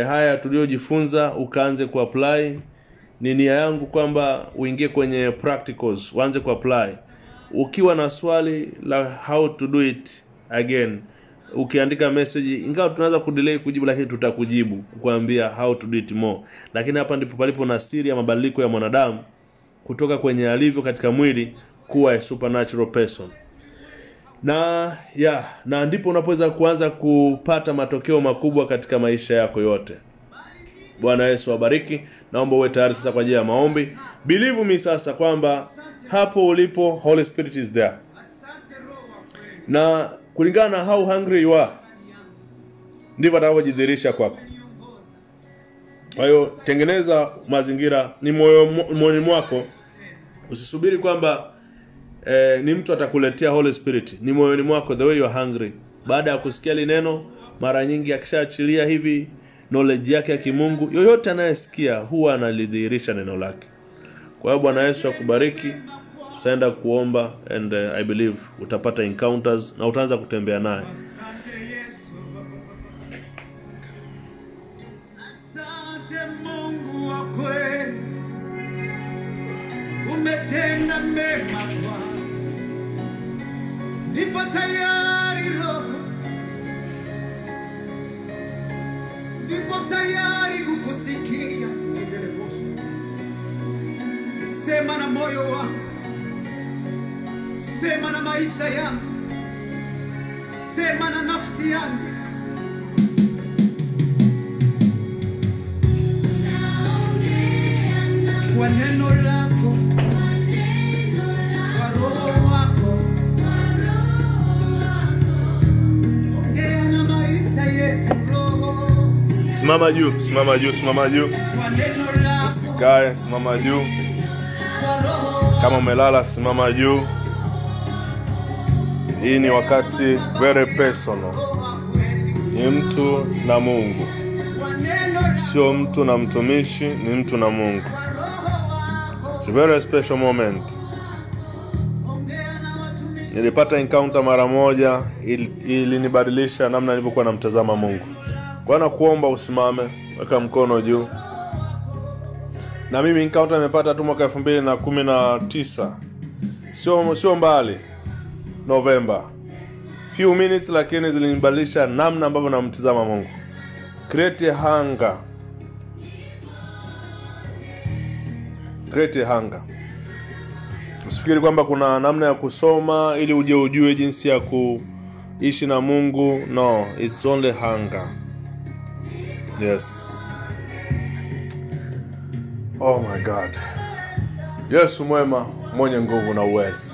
haya tuliojifunza ukaanze kuapply. Ni nia yangu kwamba uingie kwenye practicals, uanze kuapply. Ukiwa na swali la how to do it again, ukiandika message, ingawa tunaweza kudelay kujibu, lakini tutakujibu kukuambia how to do it more. Lakini hapa ndipo palipo na siri ya mabadiliko ya mwanadamu kutoka kwenye alivyo katika mwili kuwa a supernatural person. Na ndipo unapoweza kuanza kupata matokeo makubwa katika maisha yako yote. Bwana Yesu awabariki. Naomba uwe tayari sasa kwa ajili ya maombi. Believe me sasa kwamba hapo ulipo Holy Spirit is there. Na kulingana na how hungry you are, ndivyo atakavyojidhihirisha kwako. Kwa hiyo tengeneza mazingira ni moyoni mwako. Usisubiri kwamba ni mtu atakuletea Holy Spirit. Ni moyoni mwako, the way you are hungry. Baada ya kusikia neno, mara nyingi akishaachilia hivi knowledge yake ya kimungu, yoyote anayesikia huwa analidhihirisha neno lake. Kwa hiyo Bwana Yesu akubariki. Tutaenda kuomba and I believe utapata encounters na utaanza kutembea naye. Asante Mungu wa kweli, umetenda mema kwangu. Nipo tayari Roho, nipo tayari kukusikia. Sema na moyo wangu, sema na maisha yangu, sema na nafsi yangu. Kwa neno lako, kwa roho wako, ongea na maisha yetu Roho. Simama juu, simama juu, simama juu. kwa neno lako, Usikae, simama juu. kwa roho Kama umelala, simama juu. Hii ni wakati very personal. wa kweli, Ni mtu na Mungu. kwa neno lako, Sio mtu na mtumishi, ni mtu na Mungu. kwa roho wako. It's a very special moment. Ongea na watumishi Nilipata encounter mara moja, ilinibadilisha namna nilivyokuwa namtazama Mungu. Kwa hiyo nakuomba usimame, weka mkono juu. Na mimi encounter nimepata tu mwaka 2019. Sio mbali. November. Few minutes, lakini zilinibadilisha namna ambavyo namtazama Mungu. Create hunger. Create hunger. Usifikiri kwamba kuna namna ya kusoma ili ujue jinsi ya kuishi na Mungu. No, it's only hunger. Yes. Oh my God. Yesu mwema, mwenye nguvu na uwezo.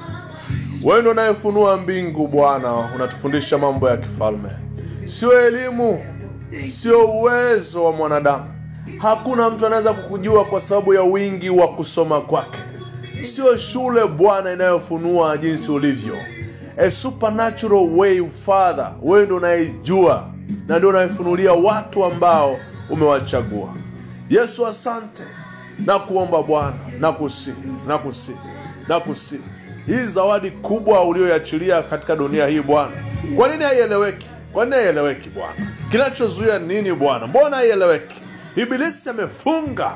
Wewe ndiye unayefunua mbingu Bwana, unatufundisha mambo ya kifalme. Sio elimu, sio uwezo wa mwanadamu. Hakuna mtu anaweza kukujua kwa sababu ya wingi wa kusoma kwake. Sio shule Bwana inayofunua jinsi ulivyo. A supernatural way, Father. Wewe ndiye unayejua na ndiye unayefunulia watu ambao umewachagua. Yesu, asante. Na kuomba Bwana, na kusihi. Hii zawadi kubwa ulioiachilia katika dunia hii Bwana. Kwa nini haieleweki? Kwa nini haieleweki Bwana? Kinachozuia nini Bwana? Mbona haieleweki? Ibilisi amefunga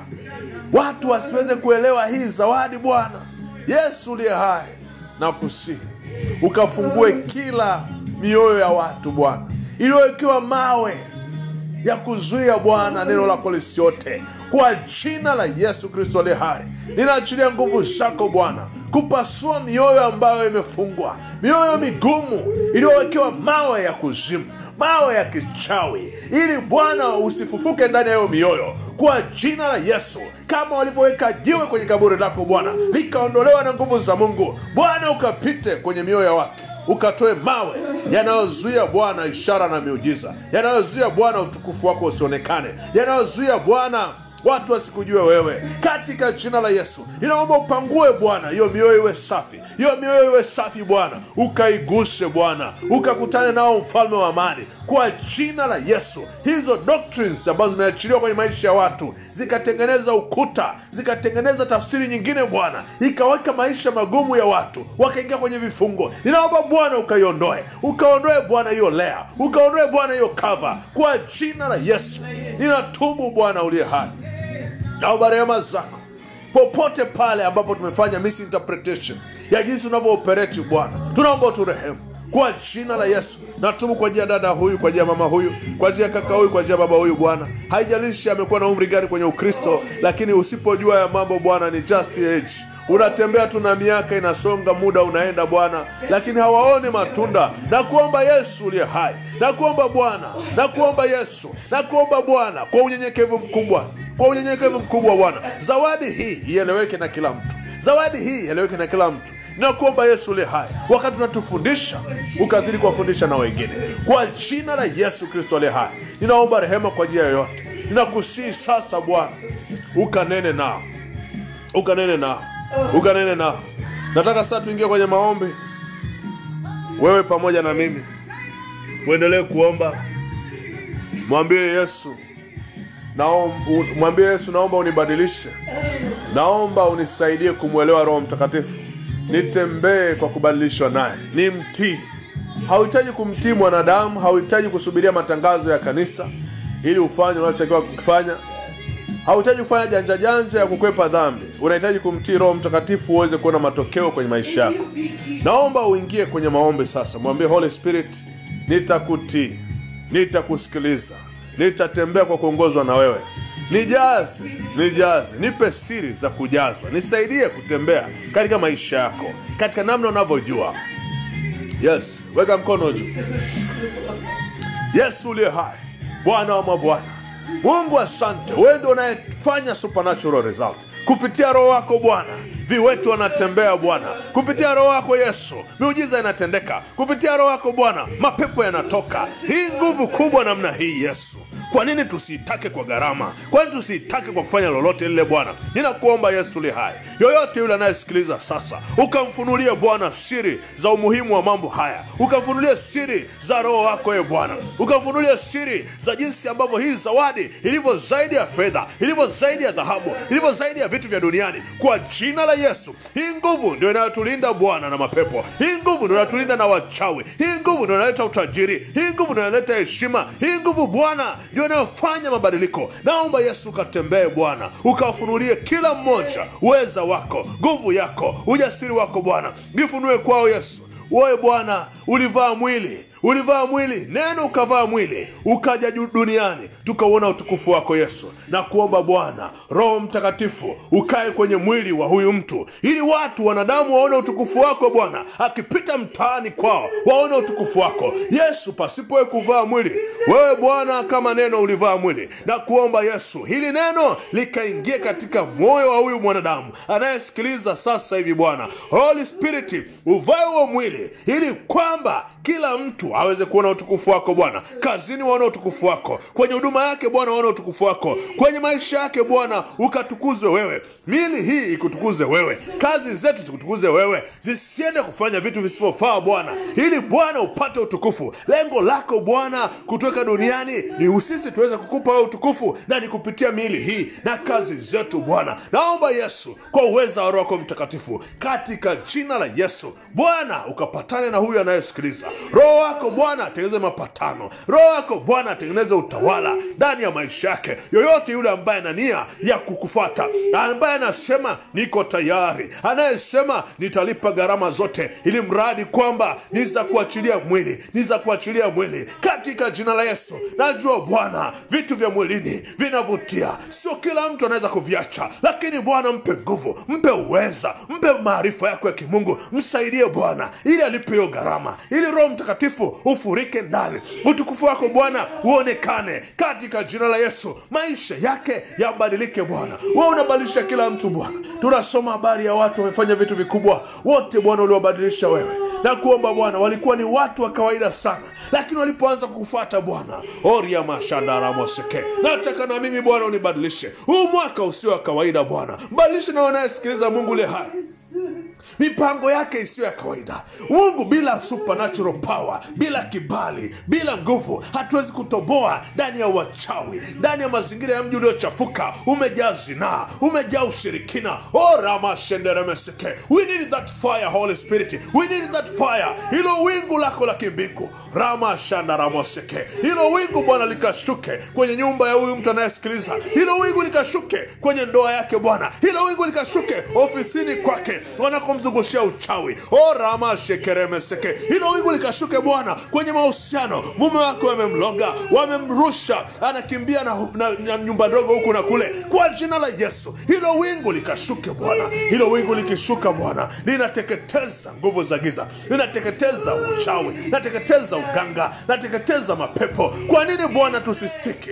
watu wasiweze kuelewa hii zawadi Bwana. Yesu uliye hai, na kusihi ukafungue kila mioyo ya watu Bwana iliyowekewa mawe ya kuzuia Bwana neno lako lisiote. Kwa jina la Yesu Kristo aliye hai, ninaachilia nguvu zako Bwana kupasua mioyo ambayo imefungwa, mioyo migumu iliyowekewa mawe ya kuzimu, mawe ya kichawi, ili Bwana usifufuke ndani ya hiyo mioyo. Kwa jina la Yesu, kama walivyoweka jiwe kwenye kaburi lako Bwana likaondolewa na nguvu za Mungu, Bwana ukapite kwenye mioyo ya watu, ukatoe mawe yanayozuia Bwana ishara na miujiza, yanayozuia Bwana utukufu wako usionekane, yanayozuia Bwana watu wasikujue wewe. Katika jina la Yesu ninaomba upangue Bwana hiyo mioyo iwe safi, hiyo mioyo iwe safi Bwana, ukaiguse Bwana, ukakutane nao mfalme wa amani. Kwa jina la Yesu, hizo doctrines ambazo zimeachiliwa kwenye maisha ya watu zikatengeneza ukuta, zikatengeneza tafsiri nyingine Bwana, ikaweka maisha magumu ya watu wakaingia kwenye vifungo, ninaomba Bwana ukaiondoe Bwana hiyo layer, ukaondoe Bwana hiyo cover. Kwa jina la Yesu ninatubu Bwana uliye hai, naomba rehema zako popote pale ambapo tumefanya misinterpretation ya jinsi unavyooperate Bwana, tunaomba uturehemu kwa jina la Yesu. Natubu kwa ajili ya dada huyu, kwa ajili ya mama huyu, kwa ajili ya kaka huyu, kwa ajili ya baba huyu Bwana. Haijalishi amekuwa na umri gani kwenye Ukristo, lakini usipojua ya mambo Bwana ni just age. Unatembea tu na miaka inasonga, muda unaenda Bwana, lakini hawaoni matunda. Na kuomba Yesu uliye hai, na kuomba Bwana, na kuomba Yesu, na kuomba Bwana kwa unyenyekevu mkubwa Bwana, zawadi hii ieleweke na kila mtu, zawadi hii ieleweke na kila mtu. Nakuomba Yesu uliye hai, wakati unatufundisha ukazidi kuwafundisha na wengine. Kwa jina la Yesu Kristo aliye hai, ninaomba rehema kwa njia yoyote. Ninakusihi sasa Bwana, ukanene nao. Nataka sasa tuingie kwenye maombi, wewe pamoja na mimi. Uendelee kuomba, mwambie Yesu, naomba unibadilishe, naomba unisaidie kumwelewa Roho Mtakatifu, nitembee kwa kubadilishwa naye, nimtii. Hauhitaji kumtii mwanadamu, hauhitaji kusubiria matangazo ya kanisa ili ufanye unachotakiwa kufanya. Hauhitaji kufanya janja ya kukwepa dhambi. Unahitaji kumtii Roho Mtakatifu uweze kuona matokeo kwenye maisha yako. Naomba uingie kwenye maombi sasa. Mwambie Holy Spirit, nitakutii, nitakusikiliza, nitatembea kwa kuongozwa na wewe. Nijaze, nipe siri za kujazwa. Nisaidie kutembea katika maisha yako, katika namna unavyojua. Yes, weka mkono juu. Yesu uliye hai, Bwana wa mabwana, Mungu asante. Wewe ndio unayefanya supernatural result. Kupitia Roho wako Bwana, viwetu wanatembea Bwana. Kupitia Roho wako Yesu, miujiza inatendeka. Kupitia Roho wako Bwana, mapepo yanatoka. Hii nguvu kubwa namna hii Yesu, Kwa nini tusiitake kwa gharama? Kwa nini tusiitake kwa kufanya lolote lile Bwana? Ninakuomba Yesu li hai, yoyote yule anayesikiliza sasa, ukamfunulie Bwana siri za umuhimu wa mambo haya, ukamfunulie siri za roho wako ye Bwana, ukamfunulie siri za jinsi ambavyo hii zawadi ilivyo zaidi ya fedha, ilivyo zaidi ya dhahabu, ilivyo zaidi ya vitu vya duniani. Kwa jina la Yesu, hii nguvu ndio inayotulinda Bwana na mapepo, hii nguvu ndio inatulinda na wachawi, hii nguvu ndio inaleta utajiri, hii nguvu ndio inaleta heshima, hii nguvu Bwana ndio inayofanya mabadiliko. Naomba Yesu ukatembee Bwana, ukawafunulie kila mmoja uweza wako, nguvu yako, ujasiri wako Bwana. Nifunue kwao Yesu. Wewe Bwana ulivaa mwili, neno ukavaa mwili, ukaja duniani, tukauona utukufu wako Yesu. Na kuomba Bwana, Roho Mtakatifu ukae kwenye mwili wa huyu mtu, ili watu wanadamu waone utukufu wako Bwana, akipita mtaani kwao waone utukufu wako Yesu, pasipo kuvaa mwili. Wewe Bwana kama neno ulivaa mwili, na kuomba Yesu, hili neno likaingie katika moyo wa huyu mwanadamu anayesikiliza sasa hivi Bwana. Holy Spirit uvae huo mwili, ili kwamba kila mtu aweze kuona utukufu wako Bwana. Kazini waone utukufu wako, kwenye huduma yake Bwana waone utukufu wako, kwenye maisha yake Bwana ukatukuzwe wewe. Mili hii ikutukuze wewe, kazi zetu zikutukuze wewe, zisiende kufanya vitu visivyofaa Bwana, ili Bwana upate utukufu. Lengo lako Bwana kutoka duniani ni usisi tuweze kukupa wewe utukufu, na ni kupitia mili hii na kazi zetu Bwana. Naomba Yesu kwa uweza wa Roho Mtakatifu, katika jina la Yesu Bwana ukapatane na huyu anayesikiliza. Roho wako Bwana atengeneze mapatano, Roho wako Bwana atengeneze utawala ndani ya maisha yake. Yoyote yule ambaye ana nia ya kukufuata, ambaye anasema niko tayari, anayesema nitalipa gharama zote, ili mradi kwamba niza kuachilia mwili, katika jina la Yesu. Najua Bwana vitu vya mwilini vinavutia, sio kila mtu anaweza kuviacha, lakini Bwana mpe nguvu, mpe uweza, mpe maarifa yako ya kimungu, msaidie Bwana ili alipe hiyo gharama, ili Roho Mtakatifu ufurike ndani, utukufu wako Bwana uonekane katika jina la Yesu. Maisha yake yabadilike Bwana. Wewe unabadilisha kila mtu Bwana. Tunasoma habari ya watu wamefanya vitu vikubwa, wote Bwana uliwabadilisha wewe. Na kuomba Bwana, walikuwa ni watu wa kawaida sana, lakini walipoanza kukufuata Bwana, oria mashandara moseke. Nataka na mimi Bwana unibadilishe. Huu mwaka usio wa kawaida Bwana. Badilisha na wanayesikiliza Mungu le hai, mipango yake isiyo ya kawaida Mungu. Bila supernatural power, bila kibali, bila nguvu, hatuwezi kutoboa ndani ya wachawi, ndani ya mazingira ya mji uliochafuka, umejaa zinaa, umejaa ushirikina. Rama shendere meseke. We need that fire, Holy Spirit. We need that fire. Hilo wingu lako la kimbingu, Rama shandara moseke. Hilo wingu Bwana likashuke kwenye nyumba ya huyu mtu anayesikiliza. Hilo wingu likashuke kwenye ndoa yake Bwana. Hilo wingu likashuke ofisini kwake wanakomzungushia uchawi. Rama shekeremeseke. Hilo wingu likashuke Bwana kwenye mahusiano. Mume wako wamemloga, wamemrusha, anakimbia na nyumba ndogo huku na kule. Kwa jina la Yesu, hilo wingu likashuke Bwana. Hilo wingu likishuka Bwana, linateketeza nguvu za giza, linateketeza uchawi, linateketeza uganga, linateketeza mapepo. Kwa nini Bwana tusistiki?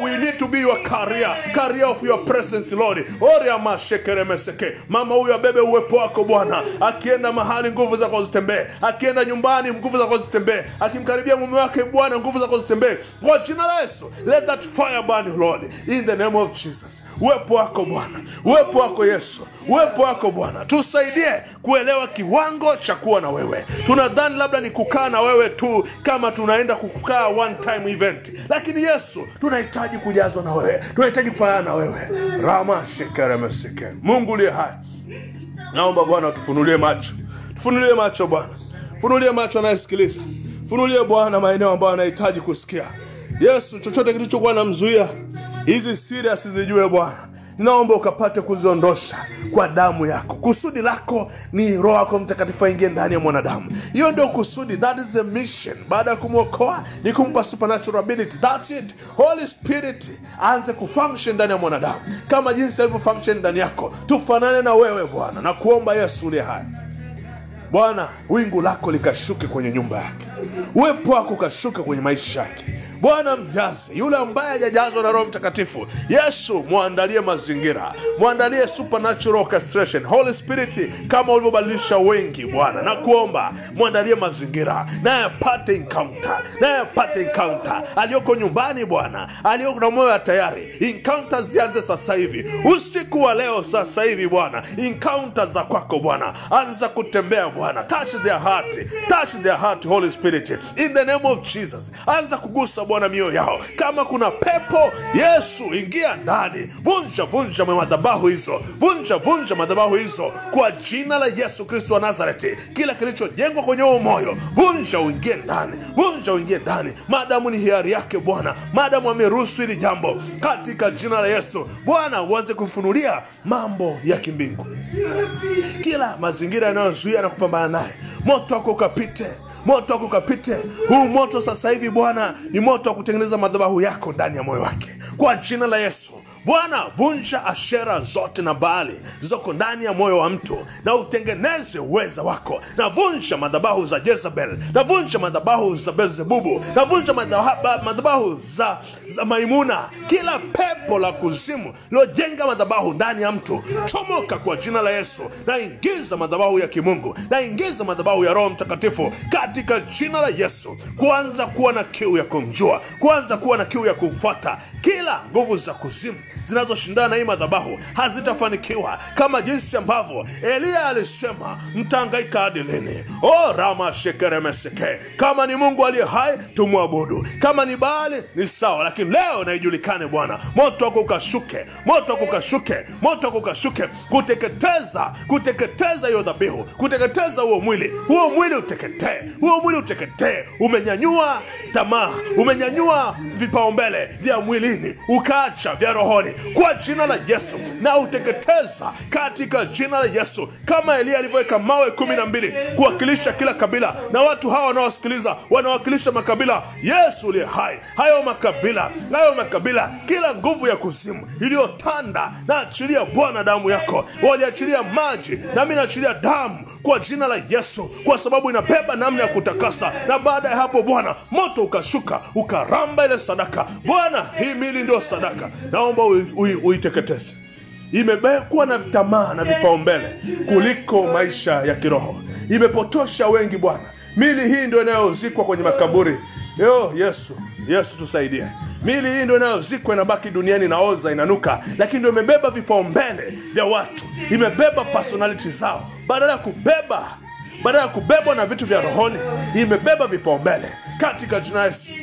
We need to be your carrier of your presence Lord. Rama shekeremeseke. Mama huyu abebe uwepo wako Bwana, akienda mahali nguvu za kuzitembee, akienda nyumbani nguvu za kuzitembee, akimkaribia mume wake Bwana nguvu za kuzitembee. Kwa jina la Yesu, let that fire burn Lord, in the name of Jesus. Uwepo wako Bwana, uwepo wako Yesu, uwepo wako Bwana, tusaidie kuelewa kiwango cha kuwa na wewe. Tunadhani labda ni kukaa na wewe tu, kama tunaenda kukaa one time event, lakini Yesu tunahitaji kujazwa na wewe, tunahitaji kufanya na wewe. Rama shekeremeseke. Mungu liye hai, naomba Bwana tufunulie macho. Tufunulie macho Bwana. Funulie macho anayesikiliza. Funulie Bwana maeneo ambayo anahitaji kusikia. Yesu, chochote kilichokuwa namzuia hizi siri asizijue Bwana, ninaomba ukapate kuziondosha kwa damu yako. Kusudi lako ni Roho wako Mtakatifu aingie ndani ya mwanadamu. Hiyo ndio kusudi. That is the mission. Baada ya kumwokoa ni kumpa supernatural ability. That's it. Holy Spirit aanze kufunction ndani ya mwanadamu kama jinsi alivyo function ndani yako. Tufanane na wewe Bwana. Na kuomba Yesu uliye hai Bwana, wingu lako likashuke kwenye nyumba yake. Uwepo wako ukashuke kwenye maisha yake. Bwana mjaze. Yule ambaye hajajazwa na Roho Mtakatifu, Yesu muandalie mazingira, muandalie supernatural orchestration. Holy Spirit, kama ulivyobadilisha wengi Bwana, na kuomba muandalie mazingira, naye apate encounter, naye apate encounter. Aliyoko nyumbani Bwana, aliyoko na moyo tayari, encounter zianze sasa hivi. Usiku wa leo sasa hivi Bwana, encounter za kwako Bwana, anza kutembea Bwana. Touch their heart, touch their heart, Holy Spirit, in the name of Jesus. Anza kugusa Bwana mioyo yao. Kama kuna pepo, Yesu ingia ndani, vunja madhabahu hizo, vunja madhabahu hizo kwa jina la Yesu Kristo wa Nazareti. Kila kilichojengwa kwenye moyo, vunja uingie ndani, maadamu ni hiari yake Bwana, maadamu ameruhusu hili jambo, katika jina la Yesu. Bwana uanze kumfunulia mambo ya kimbingu, kila mazingira yanayozuia na kupambana naye. Moto wako ukapite. Huu moto sasa hivi Bwana ni moto wa kutengeneza madhabahu yako ndani ya moyo wake, kwa jina la Yesu. Bwana vunja ashera zote na Baali zoko ndani ya moyo wa mtu, na utengeneze uweza wako. Na vunja madhabahu za Jezebel, na vunja madhabahu za Beelzebubu, na vunja madhabahu za Maimuna. Kila pepo la kuzimu lilojenga madhabahu ndani ya mtu, chomoka kwa jina la Yesu. Na ingiza madhabahu ya kimungu, na ingiza madhabahu ya Roho Mtakatifu katika jina la Yesu. Kuanza kuwa na kiu ya kumjua, kuanza kuwa na kiu ya kumfuata. Kila nguvu za kuzimu zinazoshindana na hii madhabahu hazitafanikiwa, kama jinsi ambavyo Elia alisema, mtangaika hadi lini? Rama shekere meseke. Kama ni Mungu aliye hai, tumwabudu. Kama ni Baali ni sawa, lakini leo na ijulikane Bwana, moto wako ukashuke, kuteketeza hiyo dhabihu, kuteketeza huo mwili uteketee. Umenyanyua tamaa, umenyanyua vipaumbele vya mwilini, ukaacha vya rohoni, kwa jina la Yesu. Na uteketeza katika jina la Yesu, kama Elia alivyoweka mawe 12 kuwakilisha kila kabila, na watu hawa wanaosikiliza wanawakilisha makabila. Yesu uliye hai, hayo makabila, kila nguvu ya kuzimu iliyotanda, na achilia Bwana damu yako. Waliachilia maji, na mimi naachilia damu kwa jina la Yesu, kwa sababu inabeba namna ya kutakasa. Na baada ya hapo Bwana, moto ukashuka, ukaramba ile sadaka. Bwana, hii mili ndio sadaka, naomba uiteketeze. Imebekwa na tamaa na vipaumbele kuliko maisha ya kiroho. Imepotosha wengi Bwana. Mili hii ndio inayozikwa kwenye makaburi. Yesu tusaidie. Mili hii ndio inayozikwa, inabaki duniani, naoza, inanuka, lakini ndio imebeba vipaumbele vya watu, imebeba personality zao. Badala ya kubebwa na vitu vya rohoni, imebeba vipaumbele. Katika jina la Yesu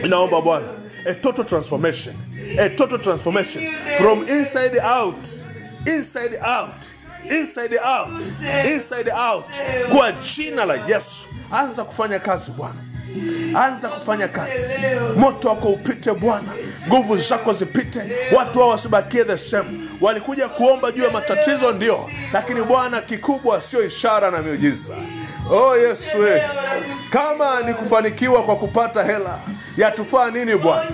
naomba Bwana, a total transformation from inside out, kwa jina la Yesu. Anza kufanya kazi Bwana, anza kufanya kazi. Moto wako upite Bwana, nguvu zako zipite. Watu hao wasibakie the same. Walikuja kuomba juu ya matatizo ndio, lakini Bwana, kikubwa sio ishara na miujiza. Yesu, kama ni kufanikiwa kwa kupata hela, yatufaa nini Bwana?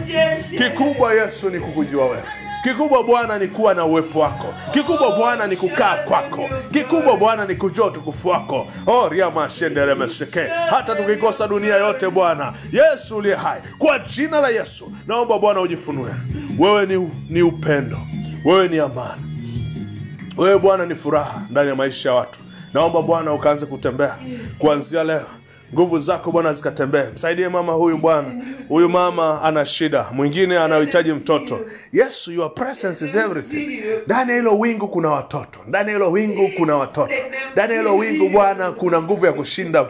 Kikubwa Yesu ni kukujua wewe. Kikubwa Bwana ni kuwa na uwepo wako. Kikubwa Bwana ni kukaa kwako. Kikubwa Bwana ni kujua utukufu wako. Riama shendere meseke. Hata tukikosa dunia yote Bwana, Yesu uliye hai, kwa jina la Yesu naomba Bwana ujifunue. Wewe ni upendo, wewe ni amani, wewe Bwana ni furaha ndani ya maisha ya watu. Naomba Bwana ukaanze kutembea kuanzia leo. Nguvu zako Bwana zikatembee. Msaidie mama huyu Bwana. Huyu mama ana shida, mwingine anahitaji mtoto. Yesu, your presence is everything. Ndani ya hilo wingu kuna watoto. Ndani ya hilo wingu Bwana kuna nguvu ya kushinda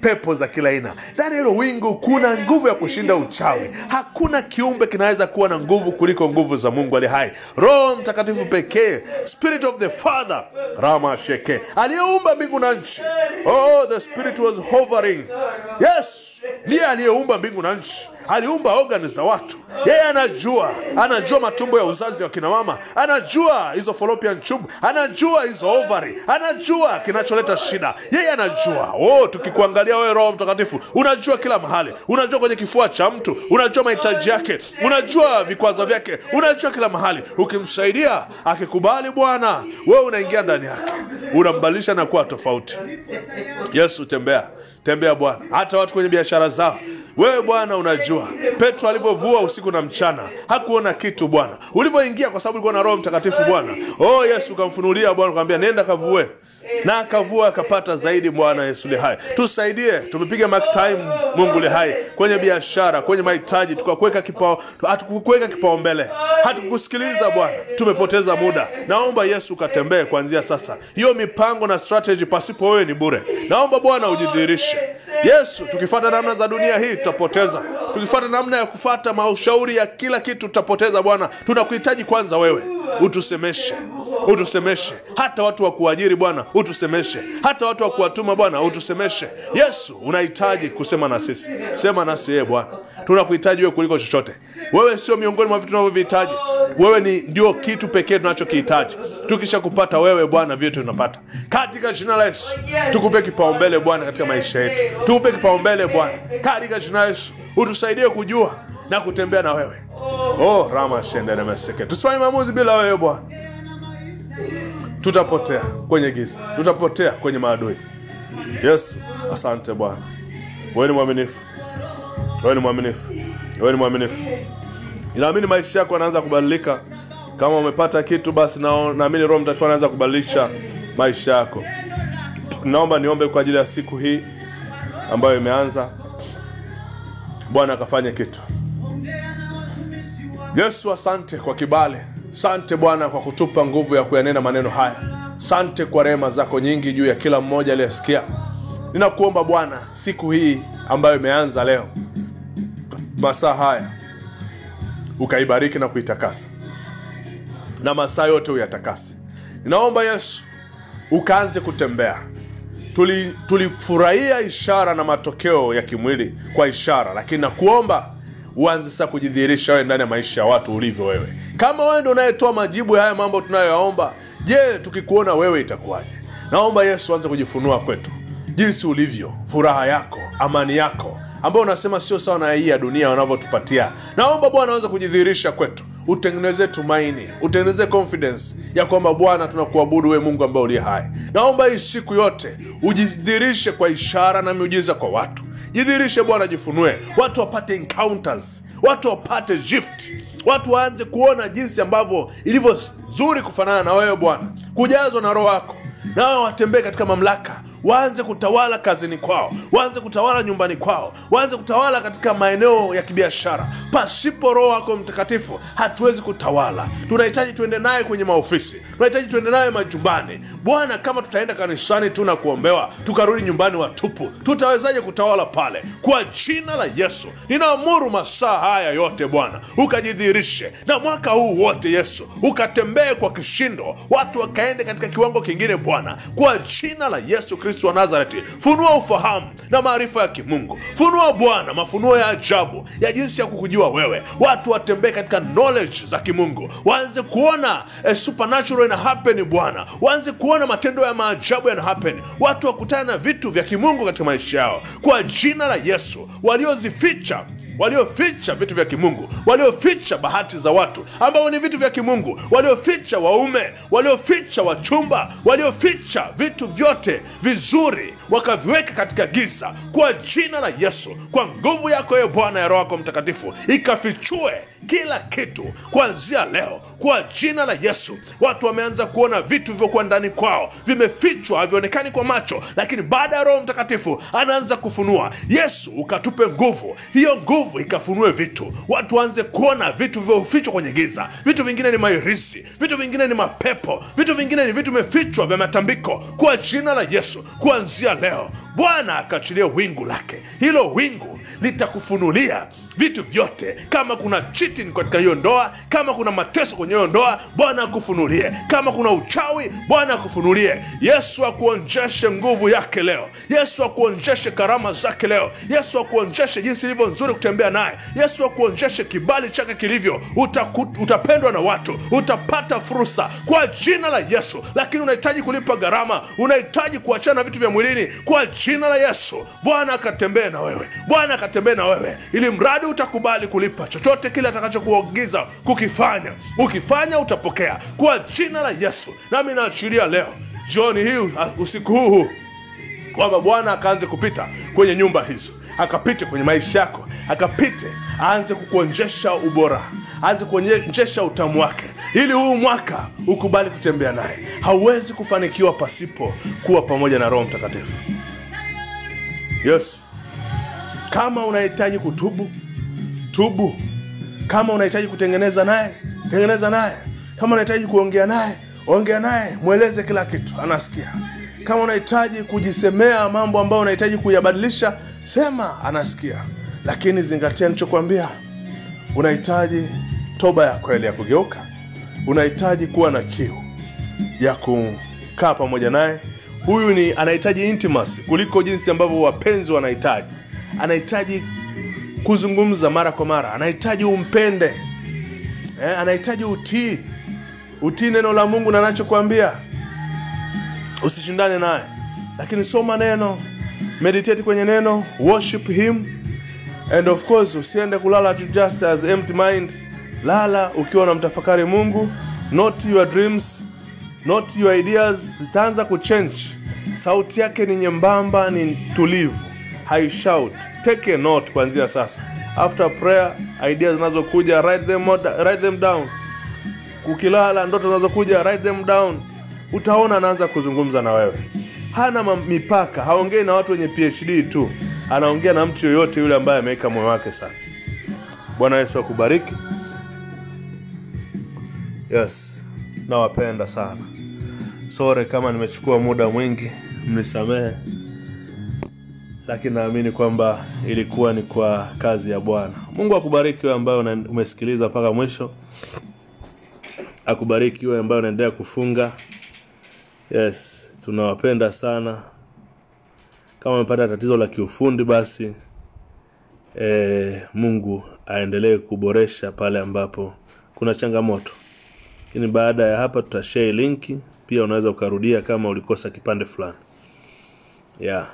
pepo za kila aina. Ndani ya hilo wingu kuna nguvu ya kushinda uchawi. Hakuna kiumbe kinaweza kuwa na nguvu kuliko nguvu za Mungu aliye hai. Roho Mtakatifu pekee, Spirit of the Father, Rama Sheke, aliyeumba mbingu na nchi. The Spirit was hovering. Yes, ndiye aliyeumba mbingu na nchi. Aliumba organs za watu. Yeye anajua matumbo ya uzazi wa kina mama, anajua hizo fallopian tube, anajua hizo ovary, anajua kinacholeta shida. Yeye anajua. Tukikuangalia wewe Roho Mtakatifu, unajua kila mahali. Unajua kwenye kifua cha mtu, unajua mahitaji yake, unajua vikwazo vyake, unajua kila mahali. Ukimsaidia, akikubali Bwana, wewe unaingia ndani yake, unambadilisha na kuwa tofauti. Yesu, tembea Bwana. Hata watu kwenye biashara zao, wewe Bwana unajua. Petro alipovua usiku na mchana hakuona kitu Bwana. Ulivyoingia kwa sababu ulikuwa na Roho Mtakatifu Bwana, Yesu kamfunulia Bwana, akamwambia nenda kavue. Na akavua akapata zaidi. Bwana Yesu hai, tusaidie. Tumepiga mark time Mungu hai kwenye biashara, kwenye mahitaji, tukakuweka kipaumbele, hatukusikiliza Bwana, tumepoteza muda. Naomba Yesu katembee kuanzia sasa. Hiyo mipango na strategy pasipo wewe ni bure. Naomba Bwana ujidhihirishe. Yesu, tukifuata namna za dunia hii tutapoteza. Tukifuata namna ya kufuata maushauri ya kila kitu tutapoteza Bwana. Tunakuhitaji kwanza wewe. Utusemeshe. Hata watu wa kuajiri Bwana, utusemeshe. Hata watu wa kuwatuma Bwana, utusemeshe. Yesu, unahitaji kusema na sisi. Sema nasi Bwana. Tunakuhitaji wewe kuliko chochote. Wewe sio miongoni mwa vitu tunavyohitaji. Wewe ndio kitu pekee tunachokihitaji. Tukisha kupata wewe Bwana, vyote tunapata. Katika jina la Yesu, tukupe kipaumbele Bwana katika maisha yetu. Tukupe kipaumbele Bwana. Katika jina la Yesu, utusaidie kujua na kutembea na wewe. Rama shendere meseke. Tusifanye maamuzi bila wewe Bwana. Tutapotea kwenye giza. Tutapotea kwenye maadui. Yesu, asante Bwana. Wewe ni mwaminifu. Naamini maisha yako yanaanza kubadilika. Kama umepata kitu basi naamini Roho Mtakatifu anaanza kubadilisha maisha yako. Naomba niombe kwa ajili ya siku hii ambayo imeanza. Bwana akafanye kitu. Yesu, asante kwa kibali. Asante Bwana kwa kutupa nguvu ya kuyanena maneno haya. Asante kwa rehema zako nyingi juu ya kila mmoja aliyesikia. Ninakuomba Bwana, siku hii ambayo imeanza leo, masaa haya ukaibariki na kuitakasa, na masaa yote uyatakase. Ninaomba Yesu ukaanze kutembea. Tulifurahia ishara na matokeo ya kimwili kwa ishara, lakini nakuomba uanze sasa kujidhihirisha wewe ndani ya maisha ya watu ulivyo wewe. Kama wewe ndio unayetoa majibu ya haya mambo tunayoyaomba, je, tukikuona wewe itakuwaje? Naomba Yesu anze kujifunua kwetu jinsi ulivyo, furaha yako, amani yako ambayo unasema sio sawa na hii ya dunia wanavyotupatia. Naomba Bwana anze kujidhihirisha kwetu. Utengeneze tumaini, utengeneze confidence ya kwamba Bwana tunakuabudu wewe Mungu ambaye uliye hai. Naomba hii siku yote ujidhihirishe kwa ishara na miujiza kwa watu. Jidhihirishe Bwana, jifunue. Watu wapate encounters, watu wapate gift. Watu waanze kuona jinsi ambavyo ilivyo nzuri kufanana na wewe Bwana, kujazwa na Roho yako. Nao watembee katika mamlaka. Waanze kutawala kazini kwao, waanze kutawala nyumbani kwao, waanze kutawala katika maeneo ya kibiashara. Pasipo Roho yako Mtakatifu hatuwezi kutawala. Tunahitaji tuende naye kwenye maofisi, tunahitaji tuende naye majumbani. Bwana, kama tutaenda kanisani tu na kuombewa tukarudi nyumbani watupu, tutawezaje kutawala pale? Kwa jina la Yesu ninaamuru masaa haya yote Bwana ukajidhihirishe, na mwaka huu wote Yesu ukatembee kwa kishindo, watu wakaende katika kiwango kingine Bwana, kwa jina la Yesu Kristo wa Nazareti. Funua ufahamu na maarifa ya kimungu. Funua Bwana mafunuo ya ajabu ya jinsi ya kukujua wewe. Watu watembee katika knowledge za kimungu, waanze kuona supernatural ina happen Bwana, waanze kuona matendo ya maajabu yana happen. Watu wakutana na vitu vya kimungu katika maisha yao kwa jina la Yesu. Walioficha vitu vya kimungu, walioficha bahati za watu ambao ni vitu vya kimungu, walioficha waume, walioficha wachumba, walioficha vitu vyote vizuri wakaviweka katika giza, kwa jina la Yesu, kwa nguvu yako ye Bwana ya Roho yako Mtakatifu, ikafichue kila kitu kuanzia leo kwa jina la Yesu. Watu wameanza kuona vitu vilivyokuwa ndani kwao vimefichwa, havionekani kwa macho, lakini baada ya Roho Mtakatifu anaanza kufunua. Yesu, ukatupe nguvu, hiyo nguvu ikafunue vitu. Watu waanze kuona vitu vilivyofichwa kwenye giza. Vitu vingine ni mairisi, vitu vingine ni mapepo, vitu vingine ni vitu vimefichwa vya matambiko, kwa jina la Yesu. Kuanzia leo Bwana akachilie wingu lake. Hilo wingu litakufunulia vitu vyote. Kama kuna cheating katika hiyo ndoa, kama kuna mateso kwenye hiyo ndoa, Bwana akufunulie. Kama kuna uchawi, Bwana akufunulie. Yesu akuonjeshe nguvu yake leo. Yesu akuonjeshe karama zake leo. Yesu akuonjeshe jinsi ilivyo nzuri kutembea naye. Yesu akuonjeshe kibali chake kilivyo. Utapendwa na watu, utapata fursa kwa jina la Yesu. Lakini unahitaji kulipa gharama, unahitaji kuachana na vitu vya mwilini kwa jina la Yesu. Bwana akatembee na wewe, Bwana akatembee na wewe, ili mradi utakubali kulipa chochote kile atakachokuagiza kukifanya. Ukifanya utapokea kwa jina la Yesu. Nami naachilia leo jioni hii, usiku huu, kwamba Bwana akaanze kupita kwenye nyumba hizo, akapite kwenye maisha yako, akapite, aanze kukuonjesha ubora, aanze kuonjesha utamu wake, ili huu mwaka ukubali kutembea naye. Hauwezi kufanikiwa pasipo kuwa pamoja na Roho Mtakatifu. Yes. Kama unahitaji kutubu, tubu. Kama unahitaji kutengeneza naye, tengeneza naye. Kama unahitaji kuongea naye, ongea naye, mueleze kila kitu, anasikia. Kama unahitaji kujisemea mambo ambayo unahitaji kuyabadilisha, sema, anasikia. Lakini zingatia nilichokuambia. Unahitaji toba ya kweli ya kugeuka. Unahitaji kuwa na kiu ya kukaa pamoja naye. Huyu anahitaji intimacy kuliko jinsi ambavyo wapenzi wanahitaji. Anahitaji kuzungumza mara kwa mara. Anahitaji umpende. Anahitaji utii. Utii neno la Mungu na anachokuambia. Usishindane naye. Lakini soma neno, meditate kwenye neno, worship him. And of course, usiende kulala just as empty mind. Lala ukiwa unamtafakari Mungu. Not your dreams, not your ideas. Zitaanza kuchange. Sauti yake ni nyembamba, ni tulivu. Hai shout. Take a note kuanzia sasa. After prayer, ideas zinazokuja, write them down. Ukilala, ndoto zinazokuja, write them down. Utaona anaanza kuzungumza na wewe. Hana mipaka, haongei na watu wenye PhD tu. Anaongea na mtu yoyote yule ambaye ameweka moyo wake safi. Bwana Yesu akubariki. Yes, nawapenda sana. Sorry kama nimechukua muda mwingi, mnisamehe. Lakini naamini kwamba ilikuwa ni kwa kazi ya Bwana. Mungu akubariki wewe ambaye umesikiliza mpaka mwisho. Akubariki wewe ambaye unaendelea kufunga. Yes, tunawapenda sana. Kama umepata tatizo la kiufundi basi Mungu aendelee kuboresha pale ambapo kuna changamoto. Lakini baada ya hapa tutashare linki, pia unaweza ukarudia kama ulikosa kipande fulani. Yeah.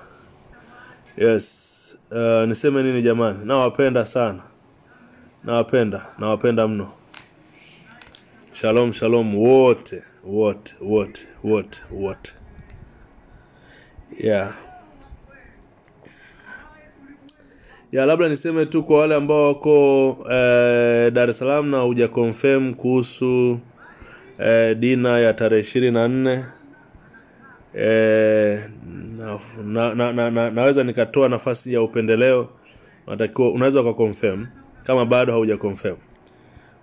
Yes, niseme nini jamani? Nawapenda sana. Nawapenda mno. Shalom, shalom wote. Yeah. Ya labda niseme tu kwa wale ambao wako Dar es Salaam na huja confirm kuhusu dina ya tarehe 24. Naweza nikatoa nafasi ya upendeleo. Unaweza ukaconfirm kama bado hauja confirm.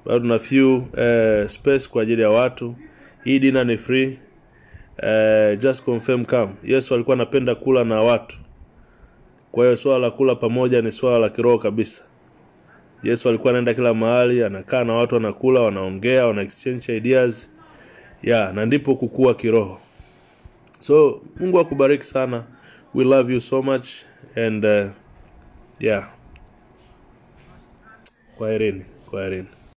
Bado tuna few space kwa ajili ya watu. Hii dina ni free. Just confirm come. Yesu alikuwa anapenda kula na watu. Kwa hiyo swala la kula pamoja ni swala la kiroho kabisa. Yesu alikuwa anaenda kila mahali, anakaa na watu, anakula, wanaongea, wana exchange ideas. Yeah, na ndipo kukua kiroho. So, Mungu akubariki sana. We love you so much and yeah. Kwaherini.